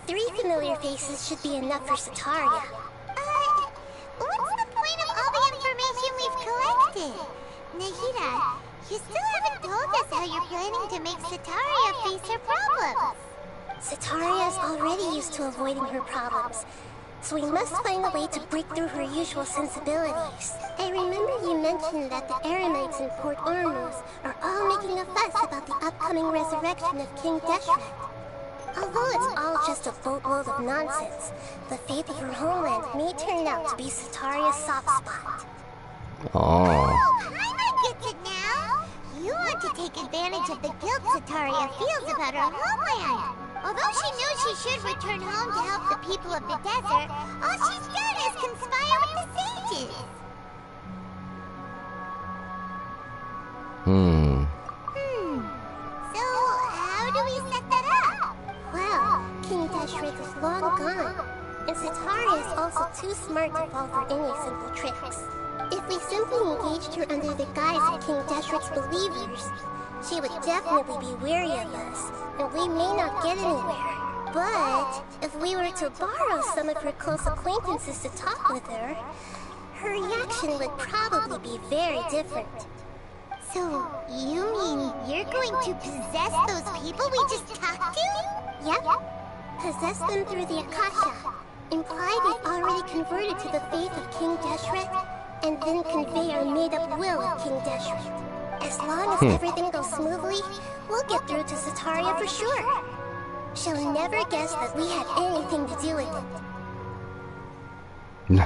3 familiar faces should be enough for Sataria. What's the point of all the information we've collected? Nahida, you still haven't told us how you're planning to make Sataria face her problems. Sataria is already used to avoiding her problems, so we must find a way to break through her usual sensibilities. I remember you mentioned that the Eremites in Port Ormuz are all making a fuss about the upcoming resurrection of King Deshret. Although it's all just a boatload of nonsense, the fate of her homeland may turn out to be Sataria's soft spot. Oh. I get it now! You want to take advantage of the guilt Sataria feels about her homeland. Although she knew she should return home to help the people of the desert, all she's done is conspire with the sages. So, how do we set that up? Well, King Deshret is long gone, and Sataria is also too smart to fall for any simple tricks. If we simply engaged her under the guise of King Deshret's believers, she would definitely be wary of us, and we may not get anywhere. But if we were to borrow some of her close acquaintances to talk with her, her reaction would probably be very different. So, you mean you're going to possess those people we just talked to? Yep. Possess them through the Akasha. Imply they've already converted to the faith of King Deshret, and then convey our made-up will of King Deshret. As long as everything goes smoothly, we'll get through to Sataria for sure. She'll never guess that we had anything to do with it.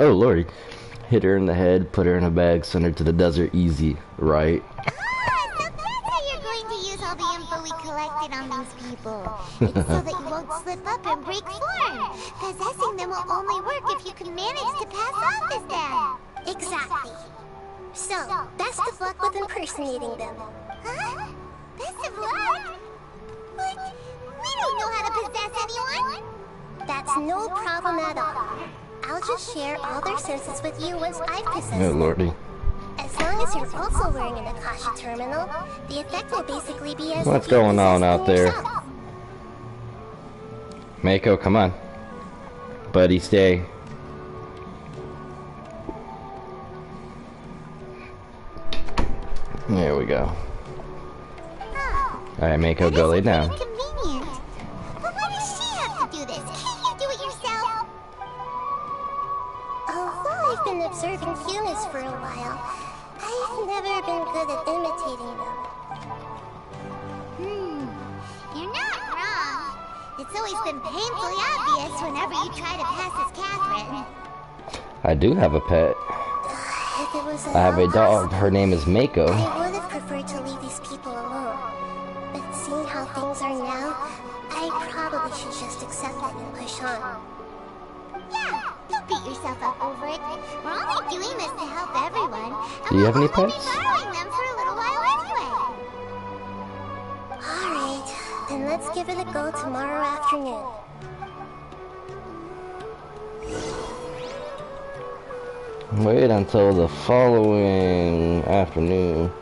Oh, lordy. Hit her in the head, put her in a bag, send her to the desert easy, right? So that's how you're going to use all the info we collected on these people. It's so that you won't slip up and break form. Possessing them will only work if you can manage to pass off as them. Exactly. So, best of luck with impersonating them. Huh? Best of luck? But we don't know how to possess anyone. That's no problem at all. I'll just share all their senses with you once I've possessed them. Oh, lordy. As long as you're also wearing an Akasha terminal, the effect will basically be as What's if you going on possessed out them there? yourself. Mako, come on. Buddy, stay. There we go. Alright, Mako, go lay down. Convenient. But why does she have to do this? Can't you do it yourself? Although I've been observing humans for a while, I've never been good at imitating them. always been painfully obvious whenever you try to pass as Catherine. I do have a pet. If it was I have a dog. Her name is Mako. I would have preferred to leave these people alone. But seeing how things are now, I probably should just accept it and push on. Yeah, don't beat yourself up over it. We're only doing this to help everyone. Do you have any We'll only pets? be borrowing them for a little while anyway. Alright, then let's give it a go tomorrow afternoon. Wait until the following afternoon.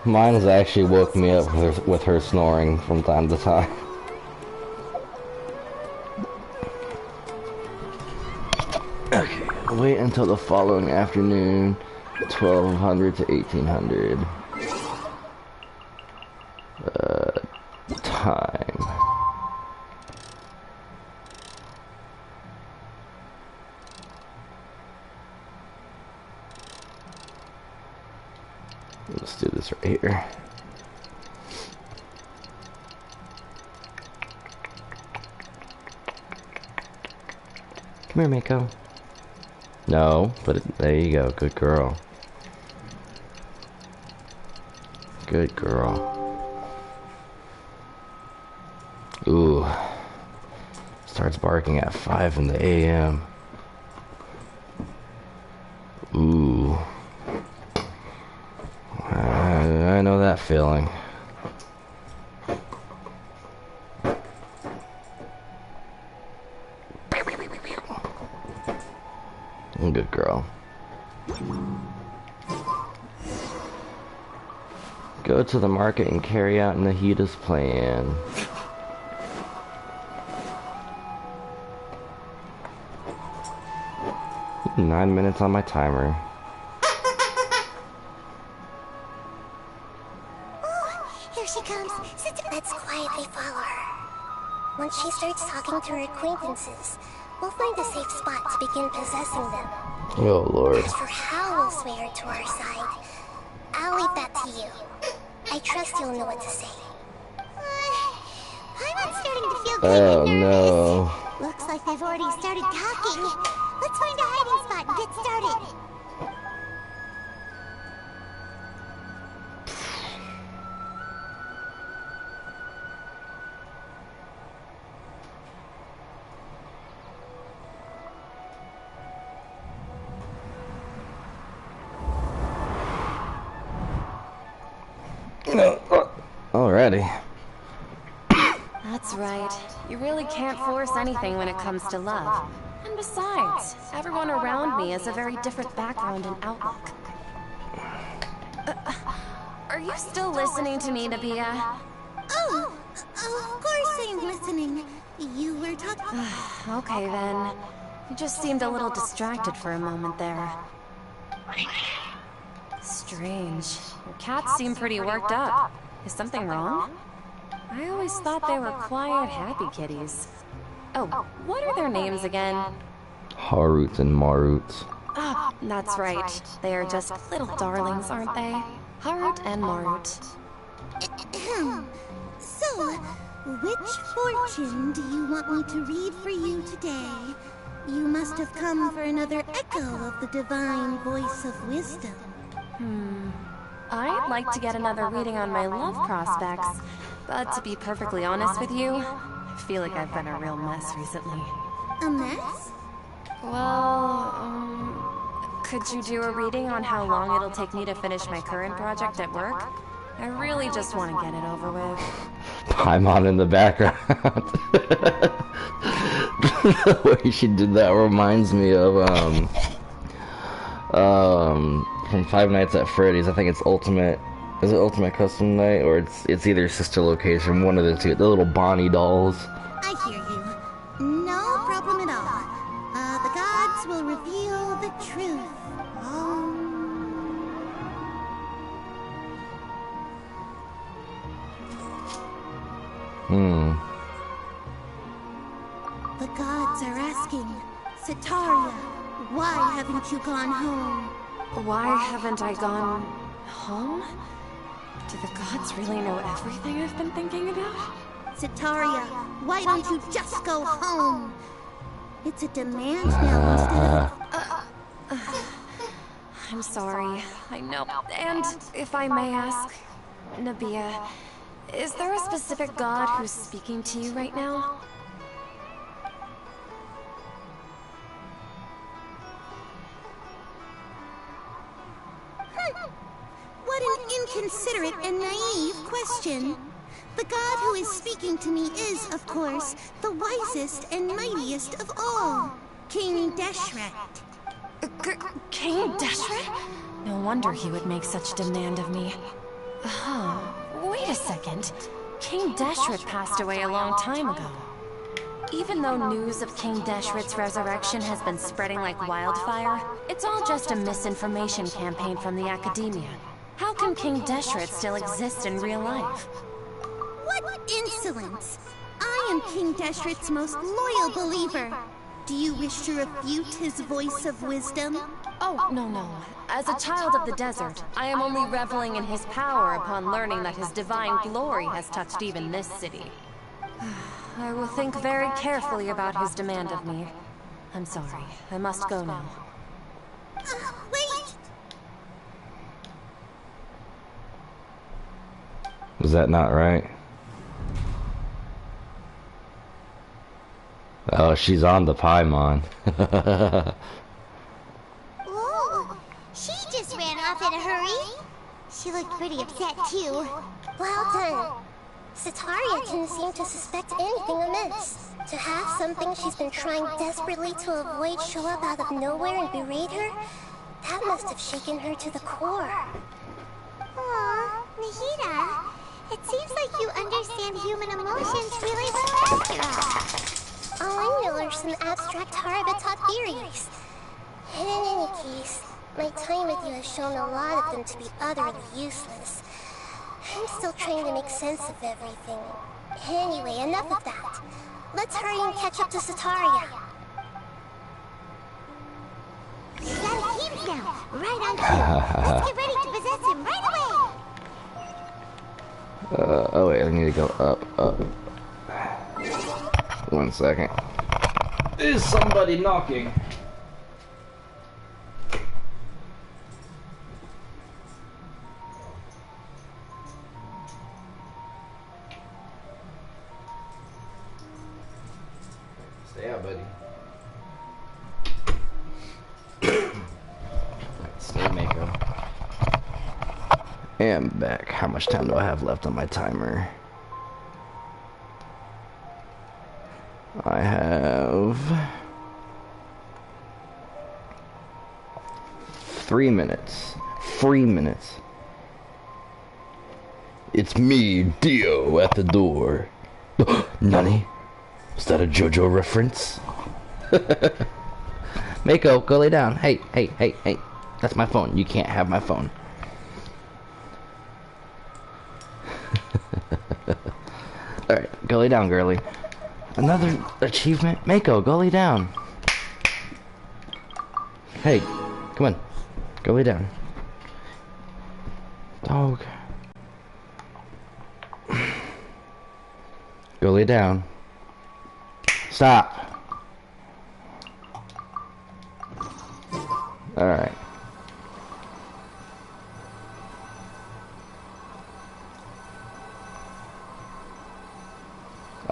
Mine has actually woke me up with her snoring from time to time. Okay, wait until the following afternoon, 1200 to 1800. Time. Let's do this right here. Come here, Mako. No, but there you go. Good girl. Good girl. Ooh. Starts barking at 5 in the AM. Ooh. I know that feeling. Good girl. Go to the market and carry out Nahida's plan. Nine minutes on my timer. Here she comes. Let's quietly follow her. Once she starts talking to her acquaintances, we'll find a safe spot to begin possessing them. Oh, Lord. As for how we'll sway her to our side, I'll leave that to you. I trust you'll know what to say. I'm starting to feel Oh, kind of nervous. no. Looks like they've already started talking. Let's find a hiding spot and get started. Alrighty. That's right. You really can't force anything when it comes to love. And besides, everyone around me has a very different background and outlook. Are you still listening to me, Nabia? Oh, of course I'm listening. You were talking... Okay then. You just seemed a little distracted for a moment there. Strange. Your cats seem pretty worked up. Is something wrong? I always thought they were quiet, happy kitties. Oh, what are their names again? Haruts and Maruts. Ah, that's right. They are just little darlings, aren't they? Harut and Marut. So, which fortune do you want me to read for you today? You must have come for another echo of the divine voice of wisdom. I'd like to get another reading on my love prospects, but to be perfectly honest with you, I feel like I've been a real mess recently. A mess? Well, could you do a reading on how long it'll take me to finish my current project at work? I really just want to get it over with. Paimon in the background. The way she did that reminds me of from Five Nights at Freddy's. I think it's Ultimate. Is it Ultimate Custom Night, or it's either Sister Location, one of the two. The little Bonnie dolls. I hear you. No problem at all. The gods will reveal the truth. The gods are asking, Sataria, why haven't you gone home? Why haven't I gone home? Do the gods really know everything I've been thinking about? Sataria, why don't you just go home? It's a demand now instead of... I'm sorry. I know. And if I may ask, Nabia, is there a specific god who's speaking to you right now? What an inconsiderate and naive question. The god who is speaking to me is, of course, the wisest and mightiest of all, King Deshret. King Deshret? No wonder he would make such demand of me. Wait a second. King Deshret passed away a long time ago. Even though news of King Deshret's resurrection has been spreading like wildfire, it's all just a misinformation campaign from the academia. How can King Deshret still exist in real life? What insolence! I am King Deshret's most loyal believer. Do you wish to refute his voice of wisdom? Oh, no. As a child of the desert, I am only reveling in his power upon learning that his divine glory has touched even this city. I will think very carefully about his demand of me. I'm sorry. I must go now. Wait! Was that not right? Oh, she's on the Paimon. Ooh, she just ran off in a hurry. She looked pretty upset too. Well done. Sataria didn't seem to suspect anything amiss. To have something she's been trying desperately to avoid show up out of nowhere and berate her, that must have shaken her to the core. Aw, Nahida, it seems like you understand human emotions really well after all. All I know are some abstract Harabata theories. And in any case, my time with you has shown a lot of them to be utterly useless. I'm still trying to make sense of everything. Anyway, enough of that. Let's hurry and catch up to Sataria. You got Keeps now, right on cue. Let's get ready to possess him right away. Oh wait, I need to go up. 1 second. Is somebody knocking? Stay out, buddy. Stay, Mako. And back. How much time do I have left on my timer? I have 3 minutes. 3 minutes. It's me, Dio, at the door. Nani? Was that a JoJo reference? Mako, go lay down. Hey. That's my phone. You can't have my phone. Alright, go lay down, girly. Another achievement? Mako, go lay down. Hey, come on. Go lay down. Dog. Go lay down. Stop. Alright.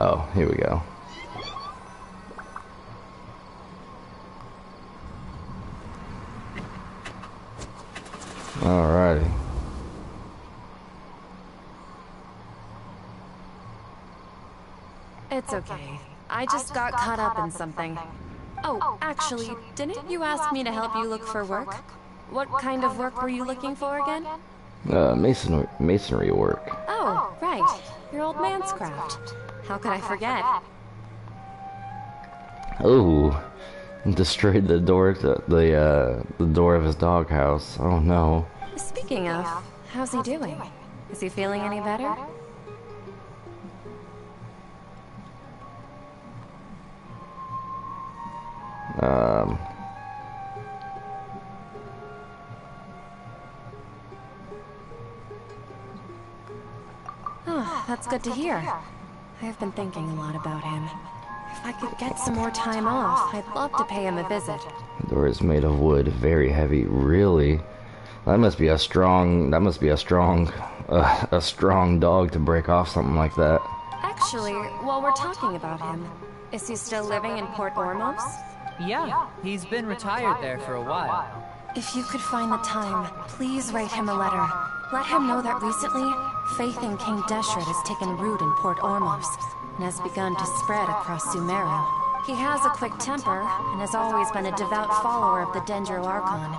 Oh, here we go. Alrighty. It's okay. I just got caught up in something. Oh, actually, didn't you ask me to help you look for work? What kind of work were you looking for again? Masonry work. Oh, right. Your old man's craft. How could I forget? Oh, destroyed the door, the door of his doghouse. Oh no. Speaking of, how's he doing? Is he feeling any better? That's good to hear. I've been thinking a lot about him. If I could get some more time off, I'd love to pay him a visit. The door is made of wood, very heavy. Really? That must be a strong dog to break off something like that. Actually, while we're talking about him, is he still living in Port Ormos? Yeah, he's been retired there for a while. If you could find the time, please write him a letter. Let him know that recently, faith in King Deshret has taken root in Port Ormos and has begun to spread across Sumeru. He has a quick temper and has always been a devout follower of the Dendro Archon.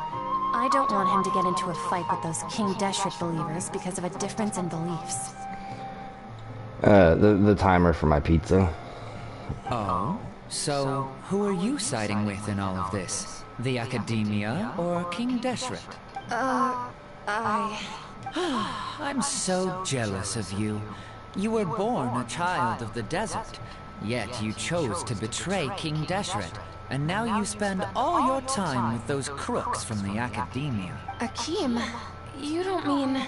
I don't want him to get into a fight with those King Deshret believers because of a difference in beliefs. The timer for my pizza. Oh? So, who are you siding with in all of this? The Academia or King Deshret? I'm so jealous of you. You were born a child of the desert, yet you chose to betray King Deshret, and now you spend all your time with those crooks from the Academia. Akeem, you don't mean...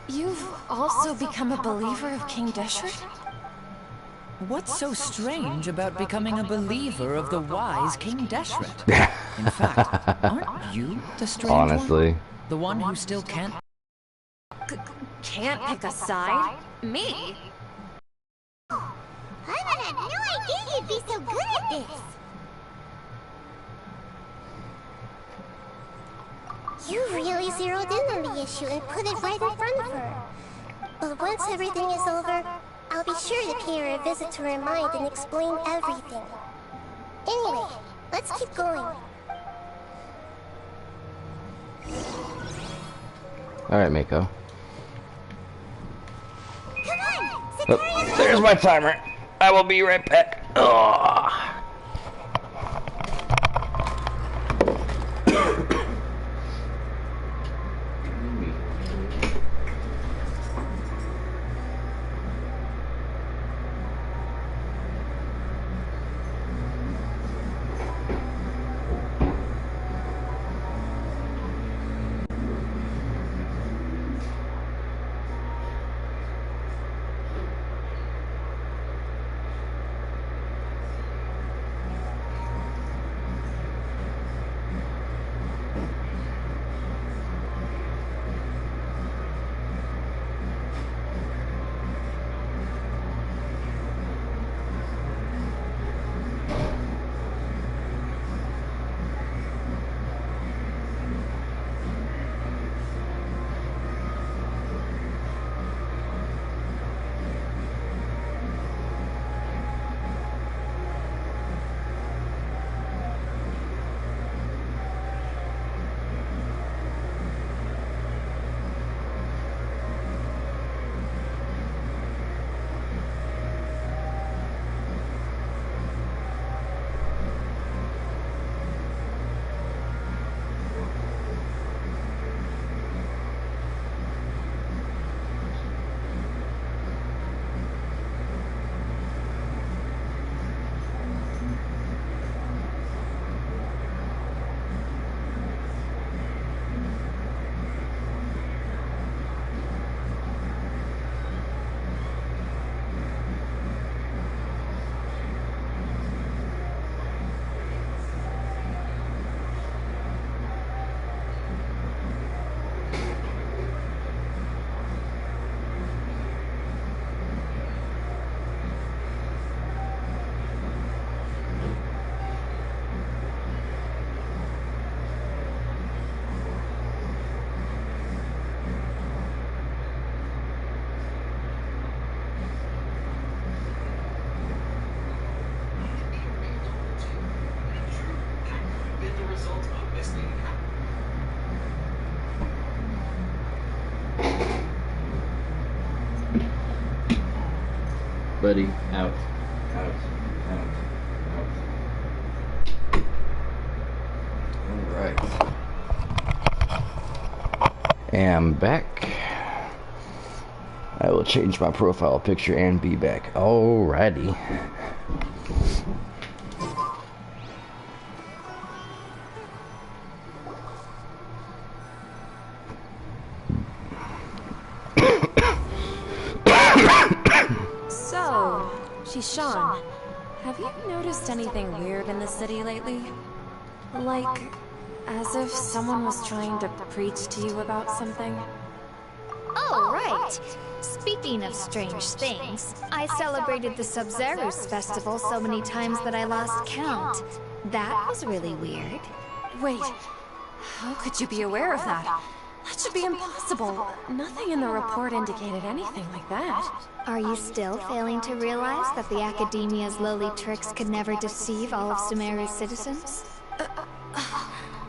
You've also become a believer of King Deshret? What's so strange about becoming a believer of the wise King Deshret? In fact, aren't you the strange Honestly. one? The one who still can't... Can't pick a side? Me? I had no idea you'd be so good at this. You really zeroed in on the issue and put it right in front of her. But once everything is over, I'll be sure to pay her a visit to her mind and explain everything. Anyway, let's keep going. Alright, Mako. Come on, Oh, there's my timer. I will be right back. Ugh. Buddy, out. Out. Out. Out. Alright. Am back. I will change my profile picture and be back. Alrighty. Shishan, have you noticed anything weird in the city lately? Like, as if someone was trying to preach to you about something? Oh, right. Speaking of strange things, I celebrated the Sub-Zerus festival so many times that I lost count. That was really weird. Wait, how could you be aware of that? That should be impossible. Nothing in the report indicated anything like that. Are you still failing to realize that the Academia's lowly tricks could never deceive all of Sumeru's citizens?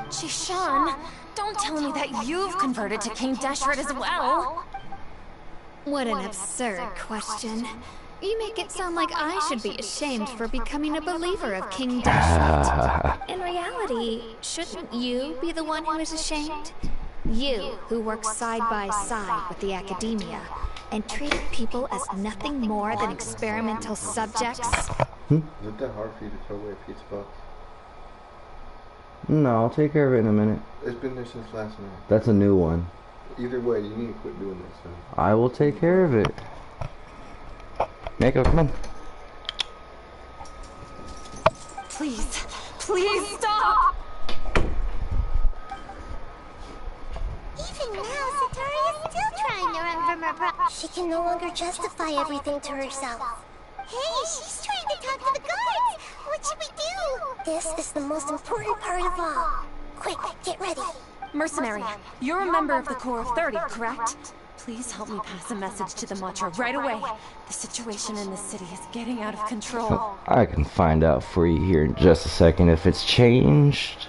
Shishan, don't tell me that you've converted to King Deshret as well! What an absurd question. You make it sound like I should be ashamed for becoming a believer of King Deshret. In reality, shouldn't you be the one who is ashamed? You, who work side by side with the Academia, and treated people as nothing more than experimental subjects? Is it that hard for you to throw away a pizza box? No, I'll take care of it in a minute. It's been there since last night. That's a new one. Either way, you need to quit doing this. So. I will take care of it. Mako, come on. Please, please stop! Even now, Sataria's still trying to run from her She can no longer justify everything to herself. Hey, she's trying to talk to the guards! What should we do? This is the most important part of all. Quick, get ready. Mercenary, you're a member of the Corps of 30, correct? Please help me pass a message to the Matcha right away. The situation in the city is getting out of control. I can find out for you here in just a second if it's changed.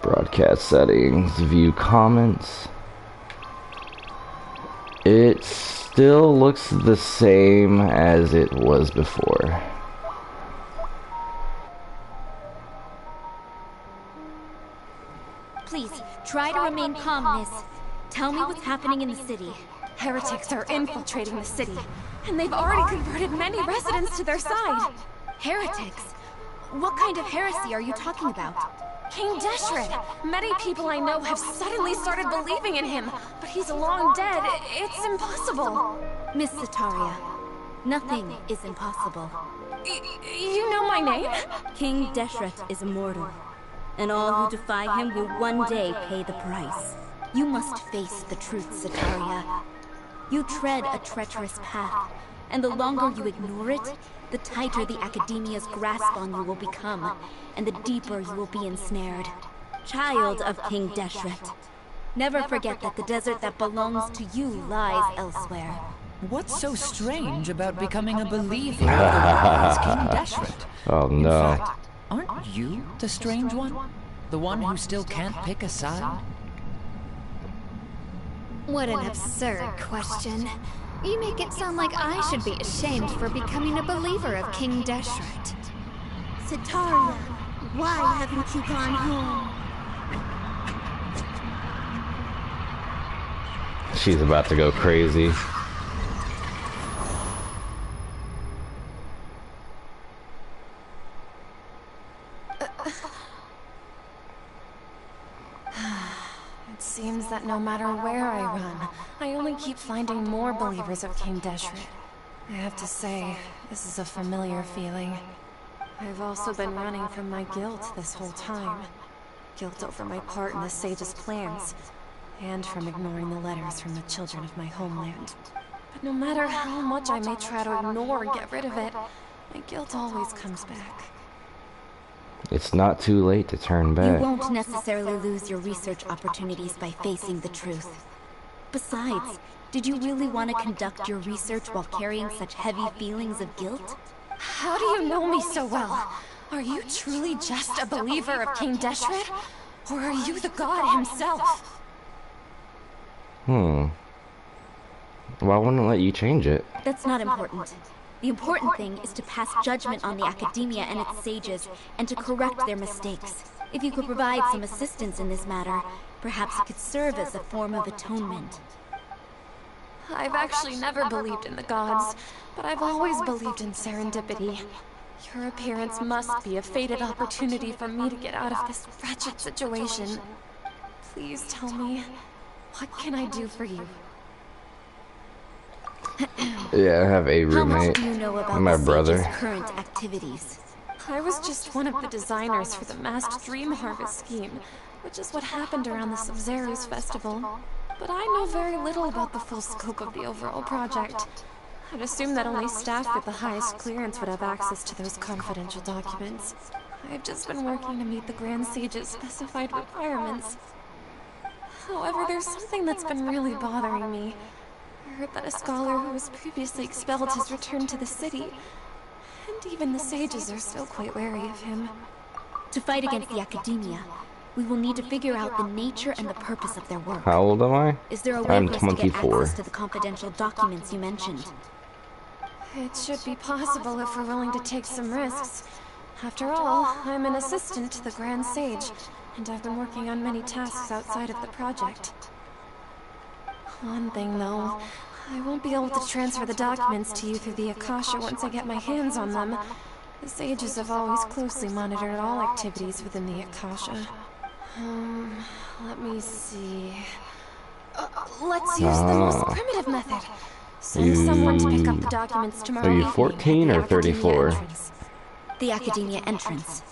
Broadcast settings, view comments. It still looks the same as it was before. Please, try to remain calm, miss. Tell me what's happening in the city. Heretics are infiltrating the city, and they've already converted many residents to their side. Heretics? What kind of heresy are you talking about? King Deshret! Many people I know have suddenly started believing in him, but he's long dead. It's impossible. Miss Sataria, nothing is impossible. You know my name? King Deshret is immortal, and all who defy him will one day pay the price. You must face the truth, Sataria. You tread a treacherous path, and the longer you ignore it, the tighter the Academia's grasp on you will become, and the deeper you will be ensnared. Child of King Deshret, never forget that the desert that belongs to you lies elsewhere. What's so strange about becoming a believer of the wise King Deshret? Oh no. In fact, aren't you the strange one? The one who still can't pick a side? What an absurd question. You make it sound like I should be ashamed for becoming a believer of King Deshret. Sataria, why haven't you gone home? She's about to go crazy. It seems that no matter where I run, I only keep finding more believers of King Deshret. I have to say, this is a familiar feeling. I've also been running from my guilt this whole time. Guilt over my part in the Sage's plans, and from ignoring the letters from the children of my homeland. But no matter how much I may try to ignore and get rid of it, my guilt always comes back. It's not too late to turn back. You won't necessarily lose your research opportunities by facing the truth. Besides, did you really want to conduct your research while carrying such heavy feelings of guilt? How do you know me so well? Are you truly just a believer of King Deshret? Or are you the god himself? Well, I wouldn't let you change it. That's not important. The important thing is to pass judgment on the Academia and its sages, and to correct their mistakes. If you could provide some assistance in this matter, perhaps it could serve as a form of atonement. I've actually never believed in the gods, but I've always believed in serendipity. Your appearance must be a fated opportunity for me to get out of this wretched situation. Please tell me, what can I do for you? Yeah, I have a How much roommate. do you know about My the brother. Sage's current activities? I was just one of the designers for the masked dream harvest scheme, which is what happened around the Sub-Zero's festival. But I know very little about the full scope of the overall project. I'd assume that only staff with the highest clearance would have access to those confidential documents. I've just been working to meet the Grand Sage's specified requirements. However, there's something that's been really bothering me. I heard that a scholar who was previously expelled has returned to the city, and even the sages are still quite wary of him. To fight against the Academia, we will need to figure out the nature and the purpose of their work. How old am I? Is there a way I'm for us to get 24. access to the confidential documents you mentioned? It should be possible if we're willing to take some risks. After all, I'm an assistant to the Grand Sage, and I've been working on many tasks outside of the project. One thing, though, I won't be able to transfer the documents to you through the Akasha once I get my hands on them. The sages have always closely monitored all activities within the Akasha. Let me see. Let's use the most primitive method. Send someone to pick up the documents tomorrow Are you evening 14 at or the Academia 34? entrance. The Academia entrance.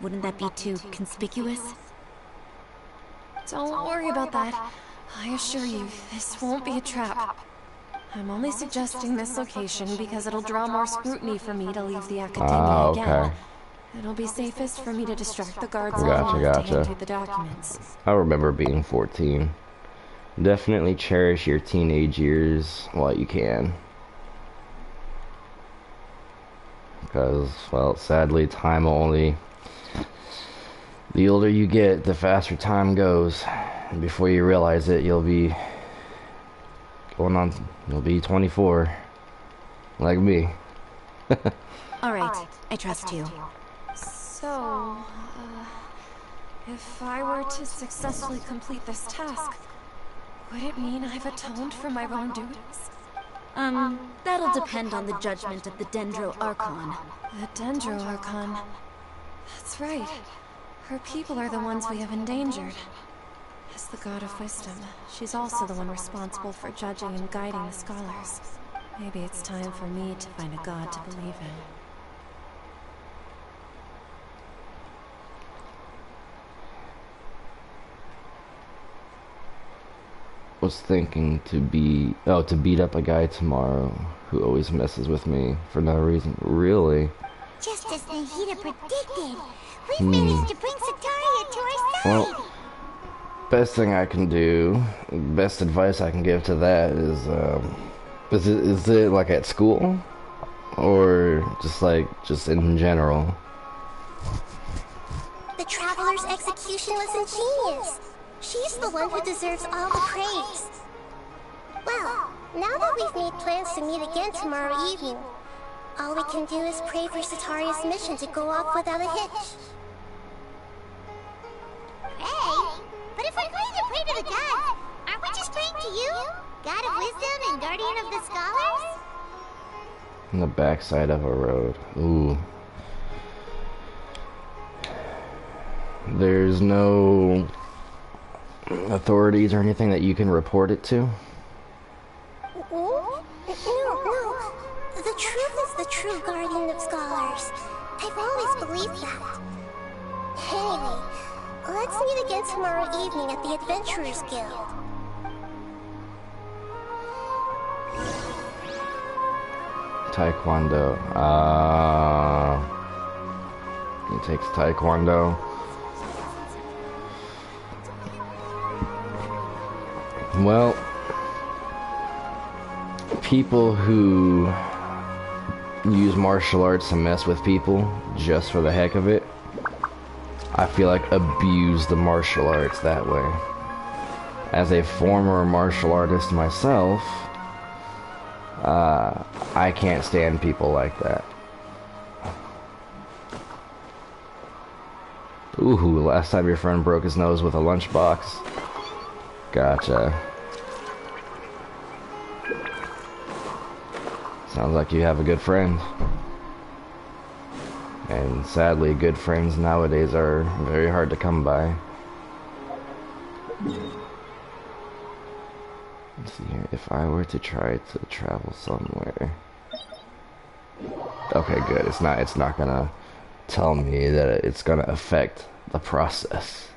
Wouldn't that be too conspicuous? Don't worry about that. I assure you, this won't be a trap. I'm only suggesting this location because it'll draw more scrutiny for me to leave the Academia okay. again. It'll be safest for me to distract the guards Gotcha, long enough to gotcha. hand you the documents. I remember being 14. Definitely cherish your teenage years while you can. Because, well, sadly, time only... The older you get, the faster time goes. And before you realize it, you'll be... You'll be 24. Like me. Alright, I trust you. So, if I were to successfully complete this task, would it mean I've atoned for my wrongdoings? That'll depend on the judgment of the Dendro Archon. The Dendro Archon. That's right. Her people are the ones we have endangered. As the God of Wisdom, she's also the one responsible for judging and guiding the scholars. Maybe it's time for me to find a god to believe in. Was thinking to beat up a guy tomorrow who always messes with me for no reason. Really? Just as Nahida predicted, we've managed to bring Sataria to our side. Well, best thing I can do, best advice I can give to that is it like at school? Or just in general? The Traveler's execution was ingenious. She's the one who deserves all the praise. Well, now that we've made plans to meet again tomorrow evening, all we can do is pray for Sataria's mission to go off without a hitch. Pray? But if we're going to pray to the gods, aren't we just praying to you? God of Wisdom and Guardian of the Scholars? On the backside of a road. Ooh. There's no authorities or anything that you can report it to? No. The truth is the true Guardian of Scholars. I've always believed that. Anyway, let's meet again tomorrow evening at the Adventurers Guild. Taekwondo. He takes Taekwondo. Well, people who use martial arts to mess with people just for the heck of it, I feel like abuse the martial arts that way. As a former martial artist myself, I can't stand people like that. Ooh, last time your friend broke his nose with a lunchbox. Gotcha. Sounds like you have a good friend. And sadly, good friends nowadays are very hard to come by. Let's see here. If I were to try to travel somewhere. Okay, good. It's not gonna tell me that it's gonna affect the process.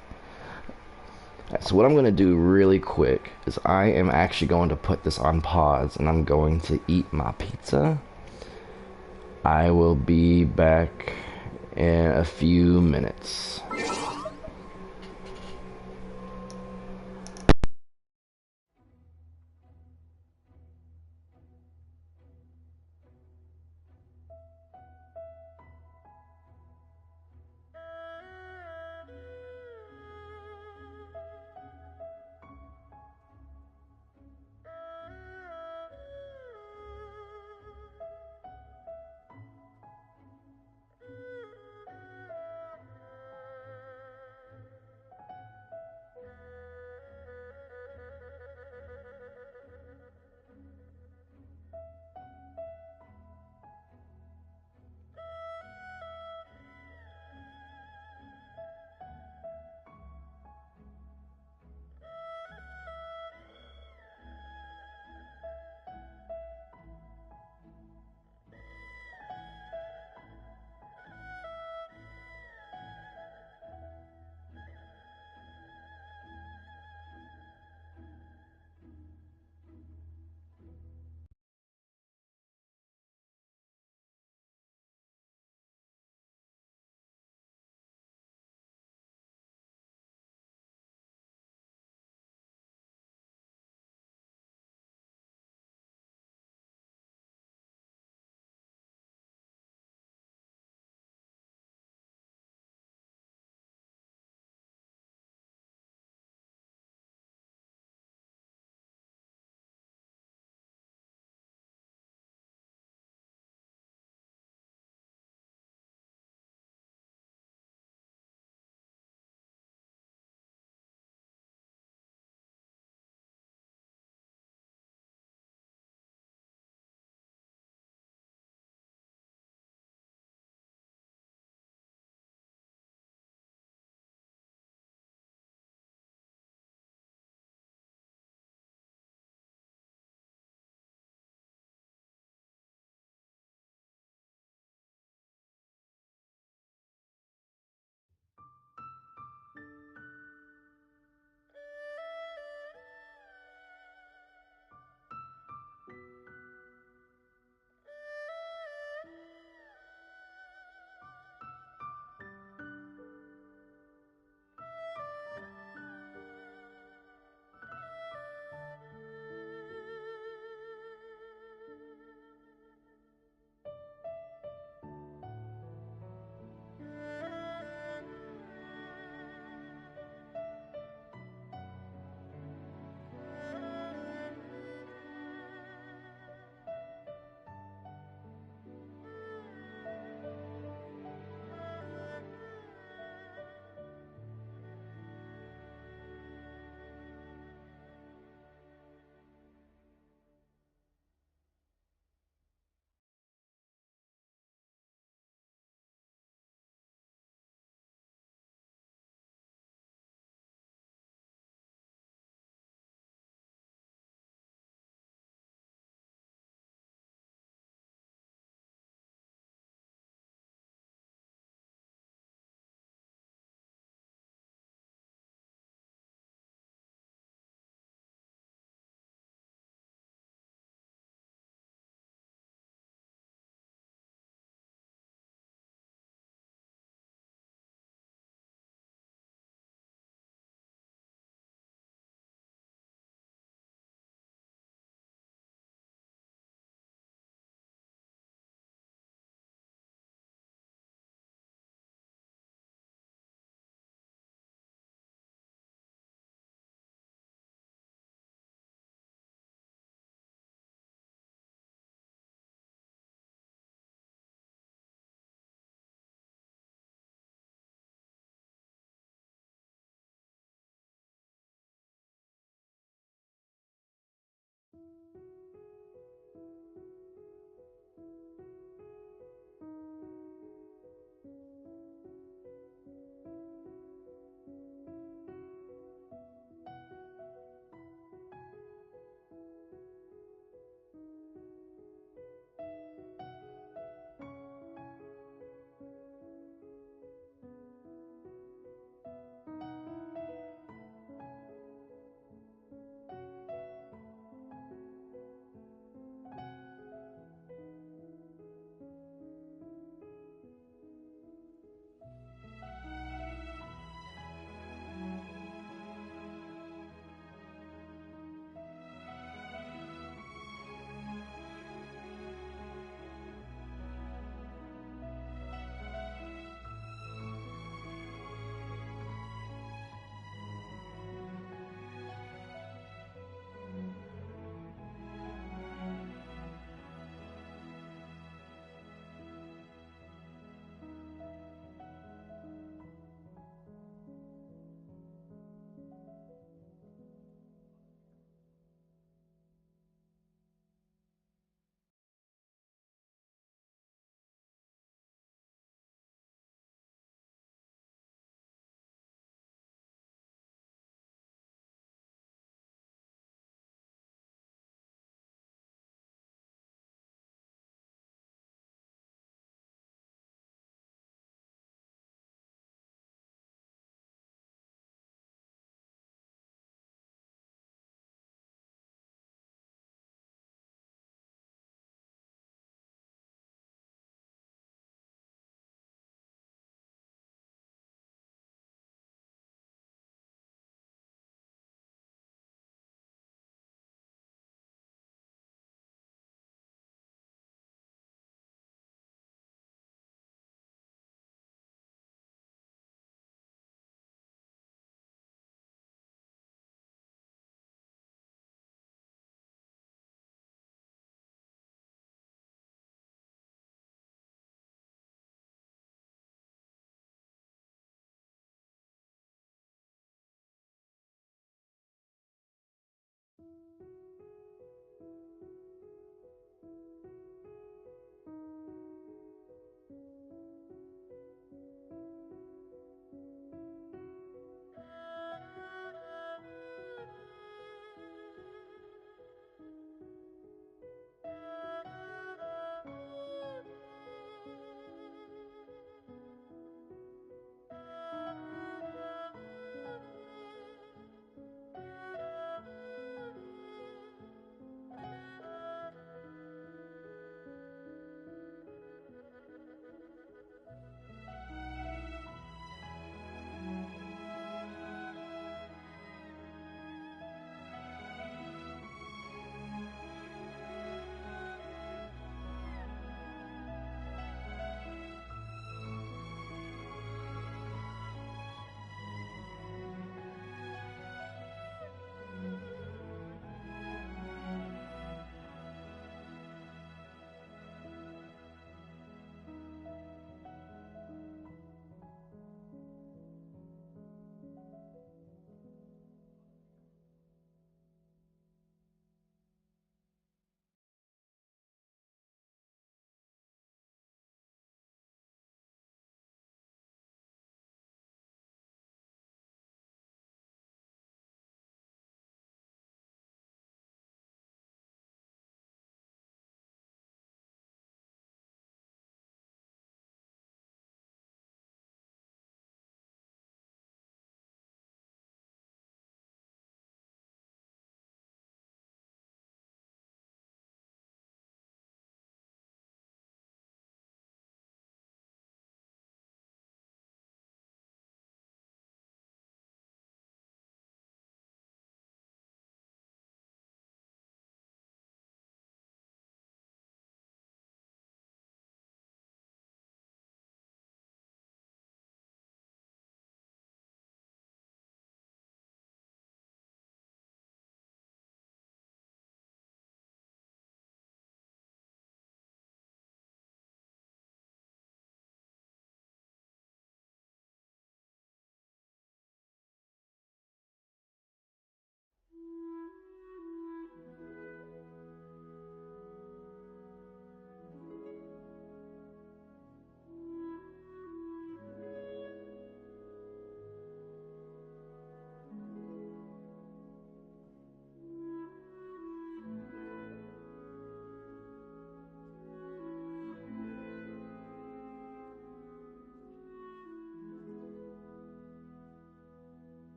Right, so what I'm gonna do really quick is I am actually going to put this on pause and I'm going to eat my pizza. I will be back in a few minutes.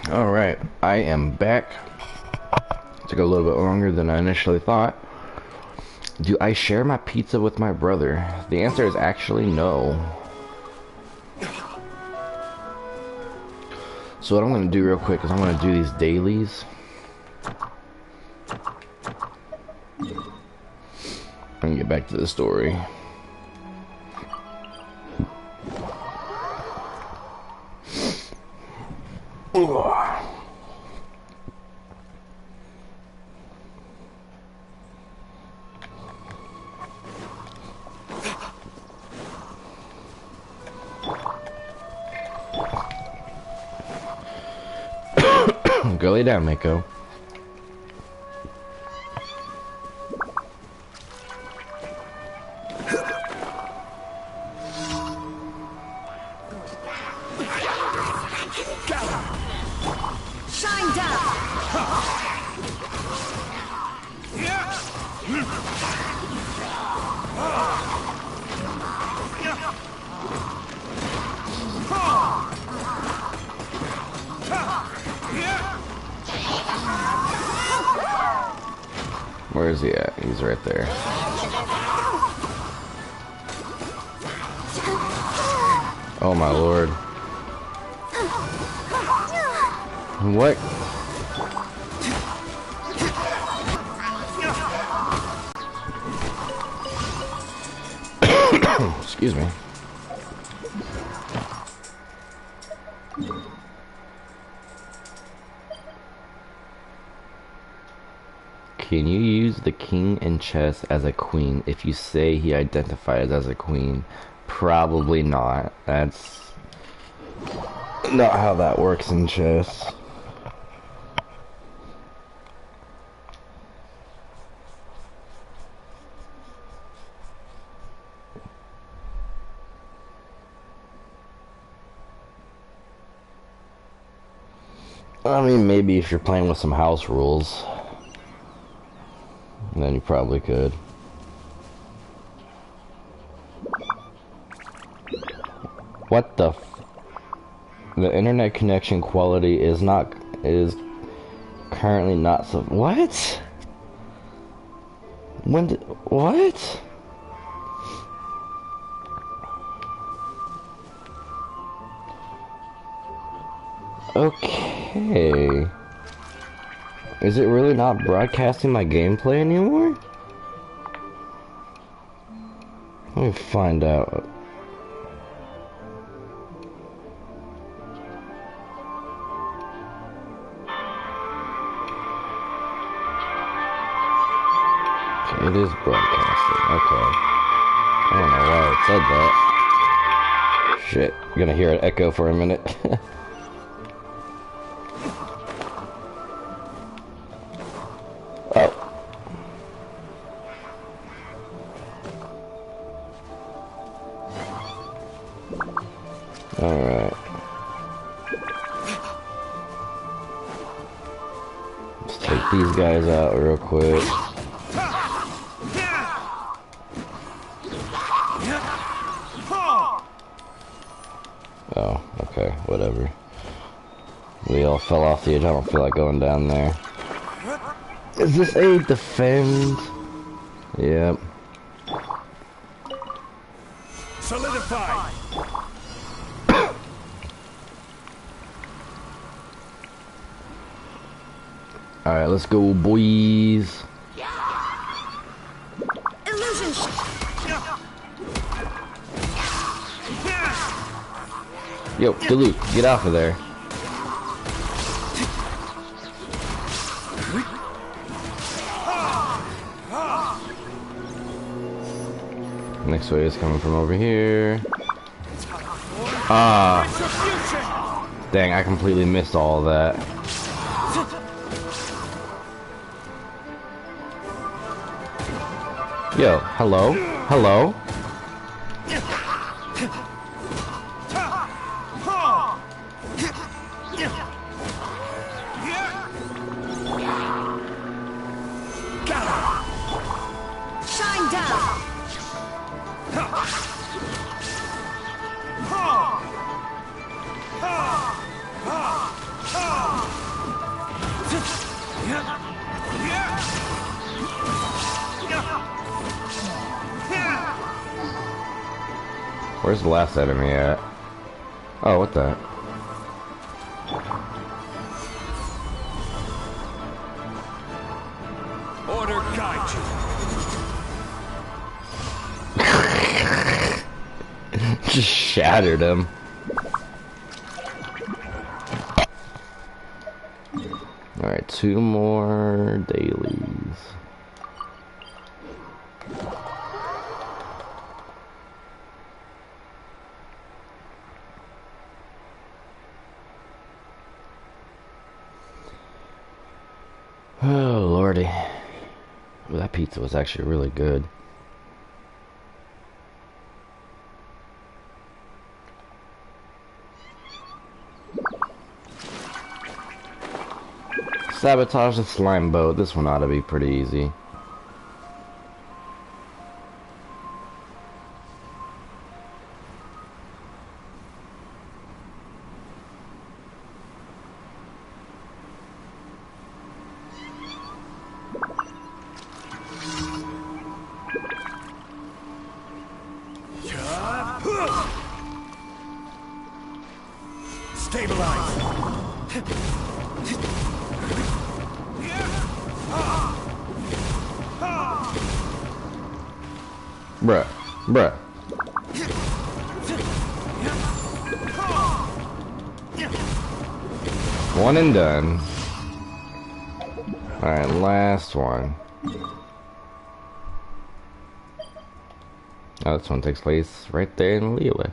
Alright, I am back. Took a little bit longer than I initially thought. Do I share my pizza with my brother? The answer is actually no. So what I'm going to do real quick is I'm going to do these dailies. And get back to the story. Go lay down, Mako. Shine down! Where is he at? He's right there. Oh my lord. What? Excuse me. Can you use the king in chess as a queen if you say he identifies as a queen? Probably not. That's not how that works in chess. I mean, maybe if you're playing with some house rules, then you probably could. What the f— the internet connection quality is currently not so— what? When did— what? Okay. Is it really not broadcasting my gameplay anymore? Let me find out. Okay, it is broadcasting. Okay. I don't know why it said that. Shit. I'm gonna hear it echo for a minute. Oh. Alright. Let's take these guys out real quick. Oh, okay, whatever. We all fell off the edge. I don't feel like going down there. Is this a defend? Yep. Solidify. Alright, let's go, boys. Illusion. Yo, Dilute, get off of there. Next wave is coming from over here. Ah. Dang, I completely missed all of that. Yo, hello? Hello? Where's the last enemy at? Oh, what the? Order guide you. Just shattered him. Alright, 2 more dailies. Oh, lordy. Well, that pizza was actually really good. Sabotage the slime boat. This one ought to be pretty easy. Bruh. Bruh. One and done. Alright, last one. Oh, this one takes place right there in Liyue.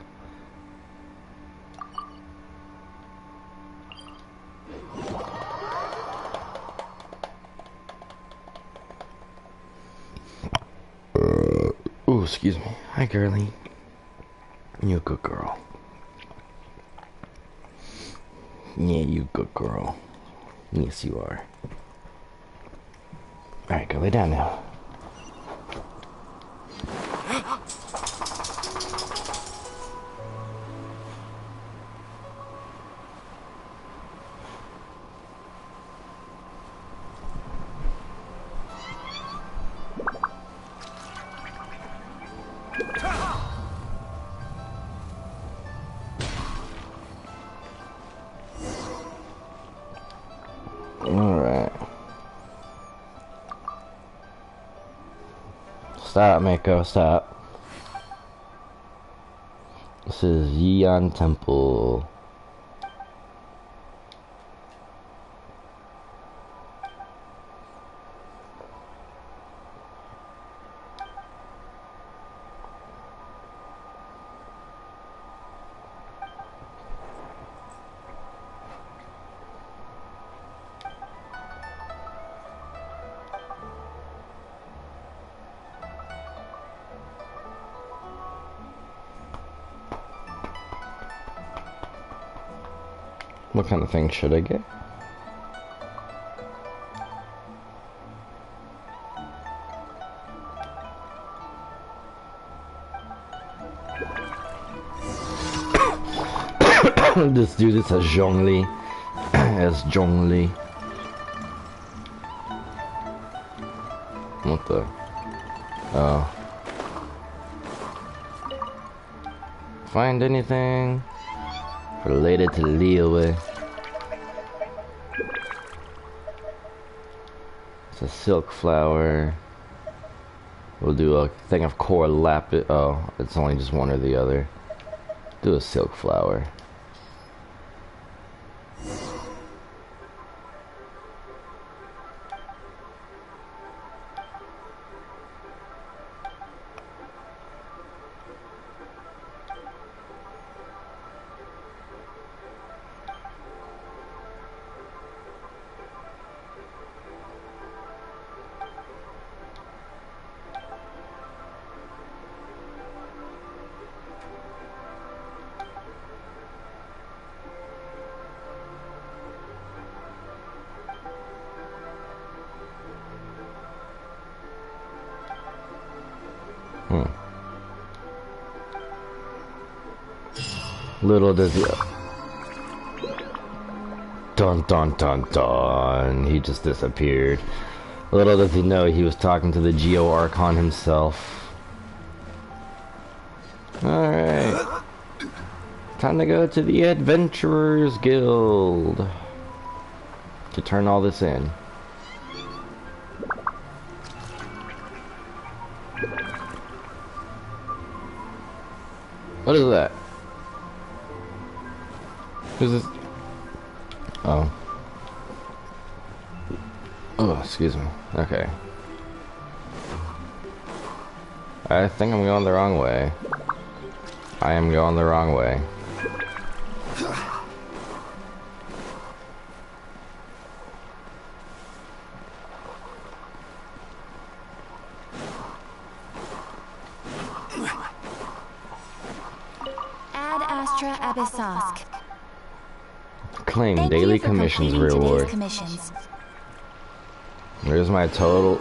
Ooh, excuse me. Hi, girlie. You a good girl. Yeah, you good girl. Yes, you are. Alright, go lay down now. Alright. Stop, Mako, stop. This is Yeon Temple. What kind of thing should I get? This dude is as Zhongli. As Zhongli. What the? Oh. Find anything related to Liyue? It's a silk flower. We'll do a thing of core lapis. Oh, it's only just one or the other. Do a silk flower. Little does he... Dun dun dun dun. He just disappeared. Little does he know he was talking to the Geo Archon himself. Alright. Time to go to the Adventurers Guild. To turn all this in. What is that? Who's this? Oh. Oh, excuse me. Okay. I think I'm going the wrong way. I am going the wrong way. Ad Astra Abyssosk. Claim Thank daily you for commissions completing reward. today's commissions. There's my total.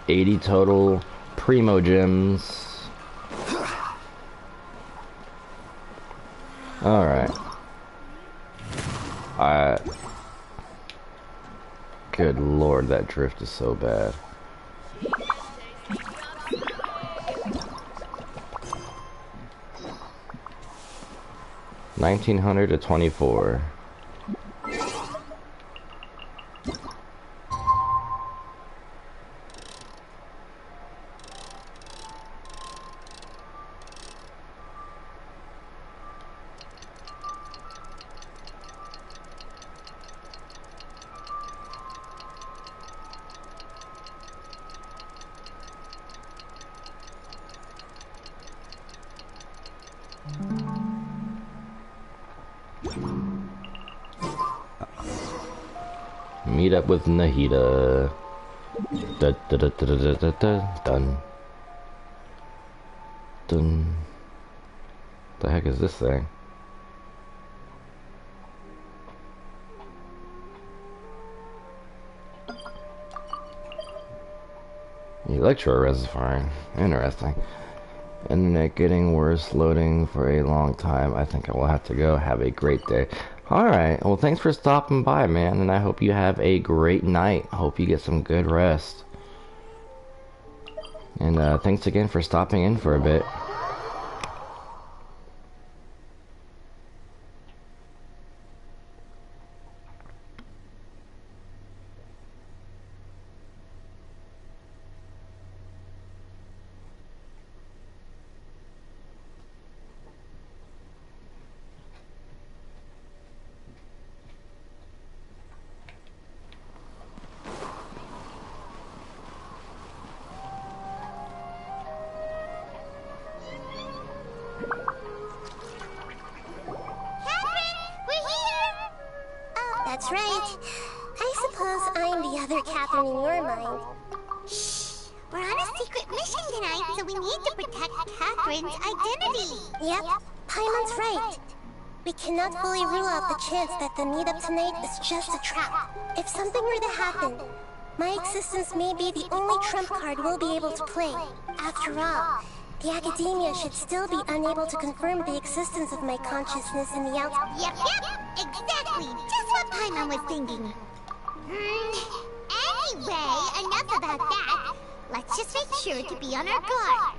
80 total primo gems. Alright. Good lord, that drift is so bad. $1,900 to 24. Meet up with Nahida. Da, da, da, da, da, da, da, dun. Dun. The heck is this thing? Electro reservoir. Interesting. Internet getting worse, loading for a long time. I think I will have to go. Have a great day. Alright, well thanks for stopping by, man, and I hope you have a great night. Hope you get some good rest. And thanks again for stopping in for a bit. That's right. I suppose I'm the other Catherine in your mind. Shh! We're on a secret mission tonight, so we need to protect Catherine's identity. Yep, Paimon's right. We cannot fully rule out the chance that the meetup tonight is just a trap. If something were to happen, my existence may be the only trump card we'll be able to play. After all, the Academia should still be unable to confirm the existence of my consciousness in the outside. Yep, exactly. Just what Paimon was thinking. Anyway, enough about that. Let's just make sure to be on our guard.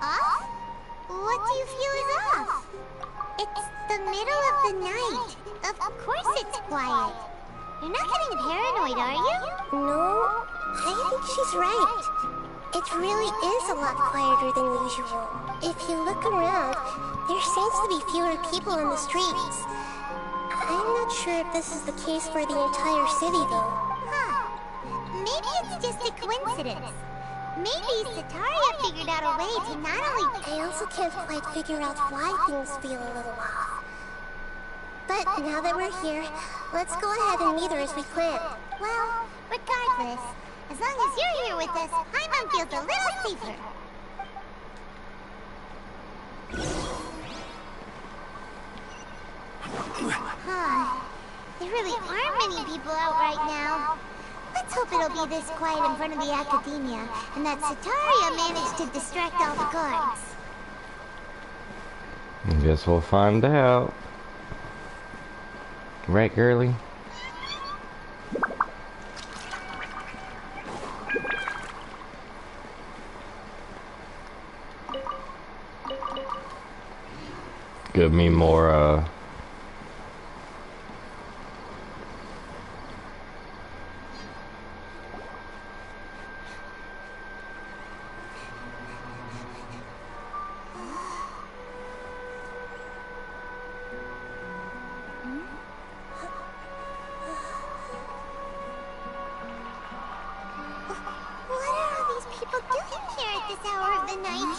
Off? What do you feel is off? It's the middle of the night. Of course it's quiet. You're not getting paranoid, are you? No, I think she's right. It really is a lot quieter than usual. If you look around, there seems to be fewer people on the streets. I'm not sure if this is the case for the entire city, though. Huh. Maybe it's just a coincidence. Maybe Sataria figured out a way to not only... I also can't quite figure out why things feel a little off. But now that we're here, let's go ahead and meet her as we planned. Well, regardless, as long as you're here with us, Paimon feels a little safer. Huh. There really aren't many people out right now. Let's hope it'll be this quiet in front of the Academia, and that Sataria managed to distract all the guards. Guess we'll find out. Right, girly? Give me more, What are all these people doing here at this hour of the night?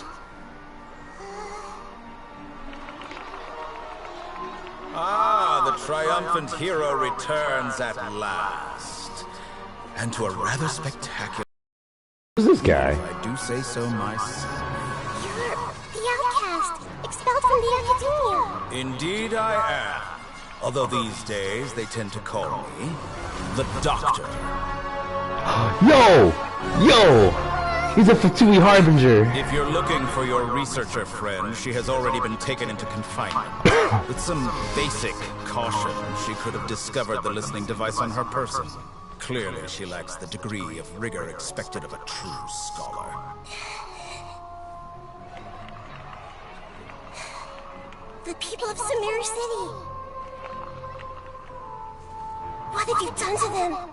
Ah, the triumphant hero returns at last. And to a rather spectacular... Who's this guy? If I do say so myself. You're the outcast, expelled from the academia. Indeed I am. Although these days they tend to call me the Doctor. Yo! Yo! He's a Fatui Harbinger. If you're looking for your researcher friend, she has already been taken into confinement. With some basic caution, she could have discovered the listening device on her person. Clearly, she lacks the degree of rigor expected of a true scholar. The people of Sumeru City. What have you done to them?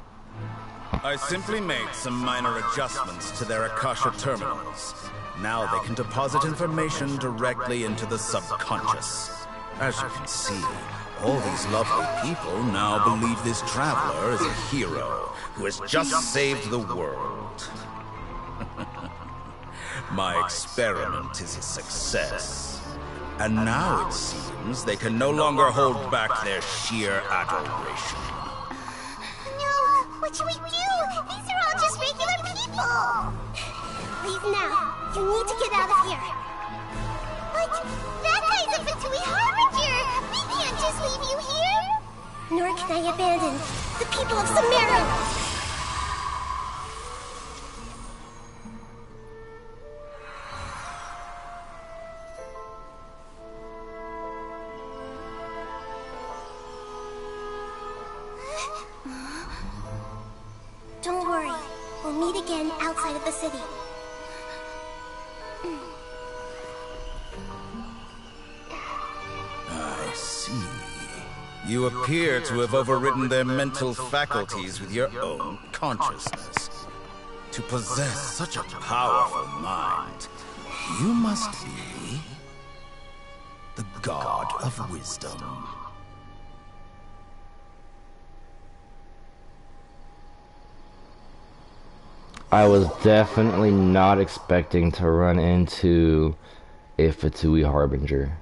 I simply made some minor adjustments to their Akasha terminals. Now they can deposit information directly into the subconscious. As you can see, all these lovely people now believe this traveler is a hero who has just saved the world. My experiment is a success. And now it seems they can no longer hold back their sheer adoration. No, what should we do? These are all just regular people. Leave now. You need to get out of here. But that guy's a Fatui Harbinger. We can't just leave you here. Nor can I abandon the people of Sumeru. Don't worry. We'll meet again outside of the city. I see. You appear to have overridden their mental faculties with your own consciousness. To possess such a powerful mind, you must be the god of wisdom. I was definitely not expecting to run into a Fatui Harbinger.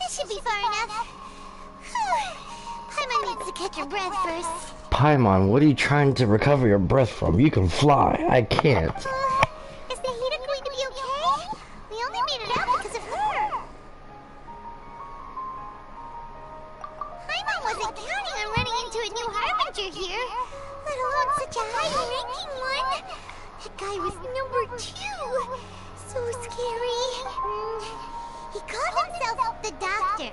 This should be far enough. Paimon needs to catch her breath first. Paimon, what are you trying to recover your breath from? You can fly. I can't. Is Nahida going to be okay? We only made it out because of her. Paimon wasn't counting on running into a new Harbinger here, let alone such a high-ranking one. That guy was number 2. So scary. He called himself the Doctor.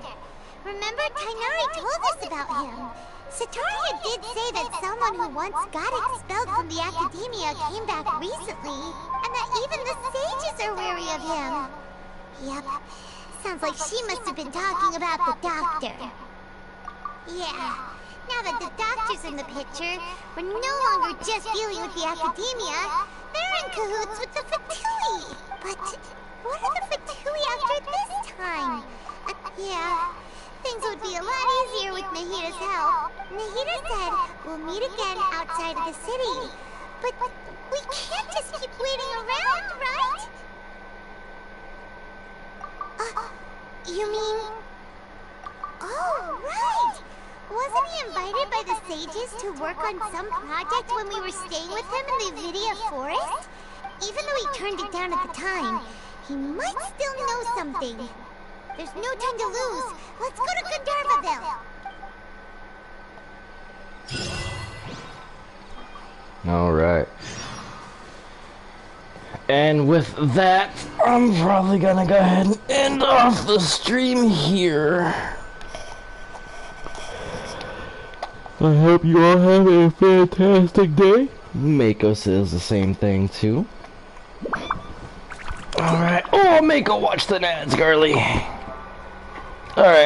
Remember, Tainari told us about him. Satoria did say that someone who once got expelled from the academia came back recently, and that even the sages are wary of him. Yep, sounds like she must have been talking about the Doctor. Yeah, now that the Doctor's in the picture, we're no longer just dealing with the academia, they're in cahoots with the Fatui. But what are the Fatui after this time? Yeah. Things would be a lot easier with Nahida's help. Nahida said we'll meet again outside of the city. But we can't just keep waiting around, right? You mean... Oh, right! Wasn't he invited by the sages to work on some project when we were staying with him in the Vidia forest? even though he turned it down at the time, he might still know something. There's no time to lose. Let's go to Gandharvaville. Alright. And with that, I'm probably gonna go ahead and end off the stream here. I hope you all have a fantastic day. Mako says the same thing too. Alright. Oh, Mako, watch the ads, girly. Alright.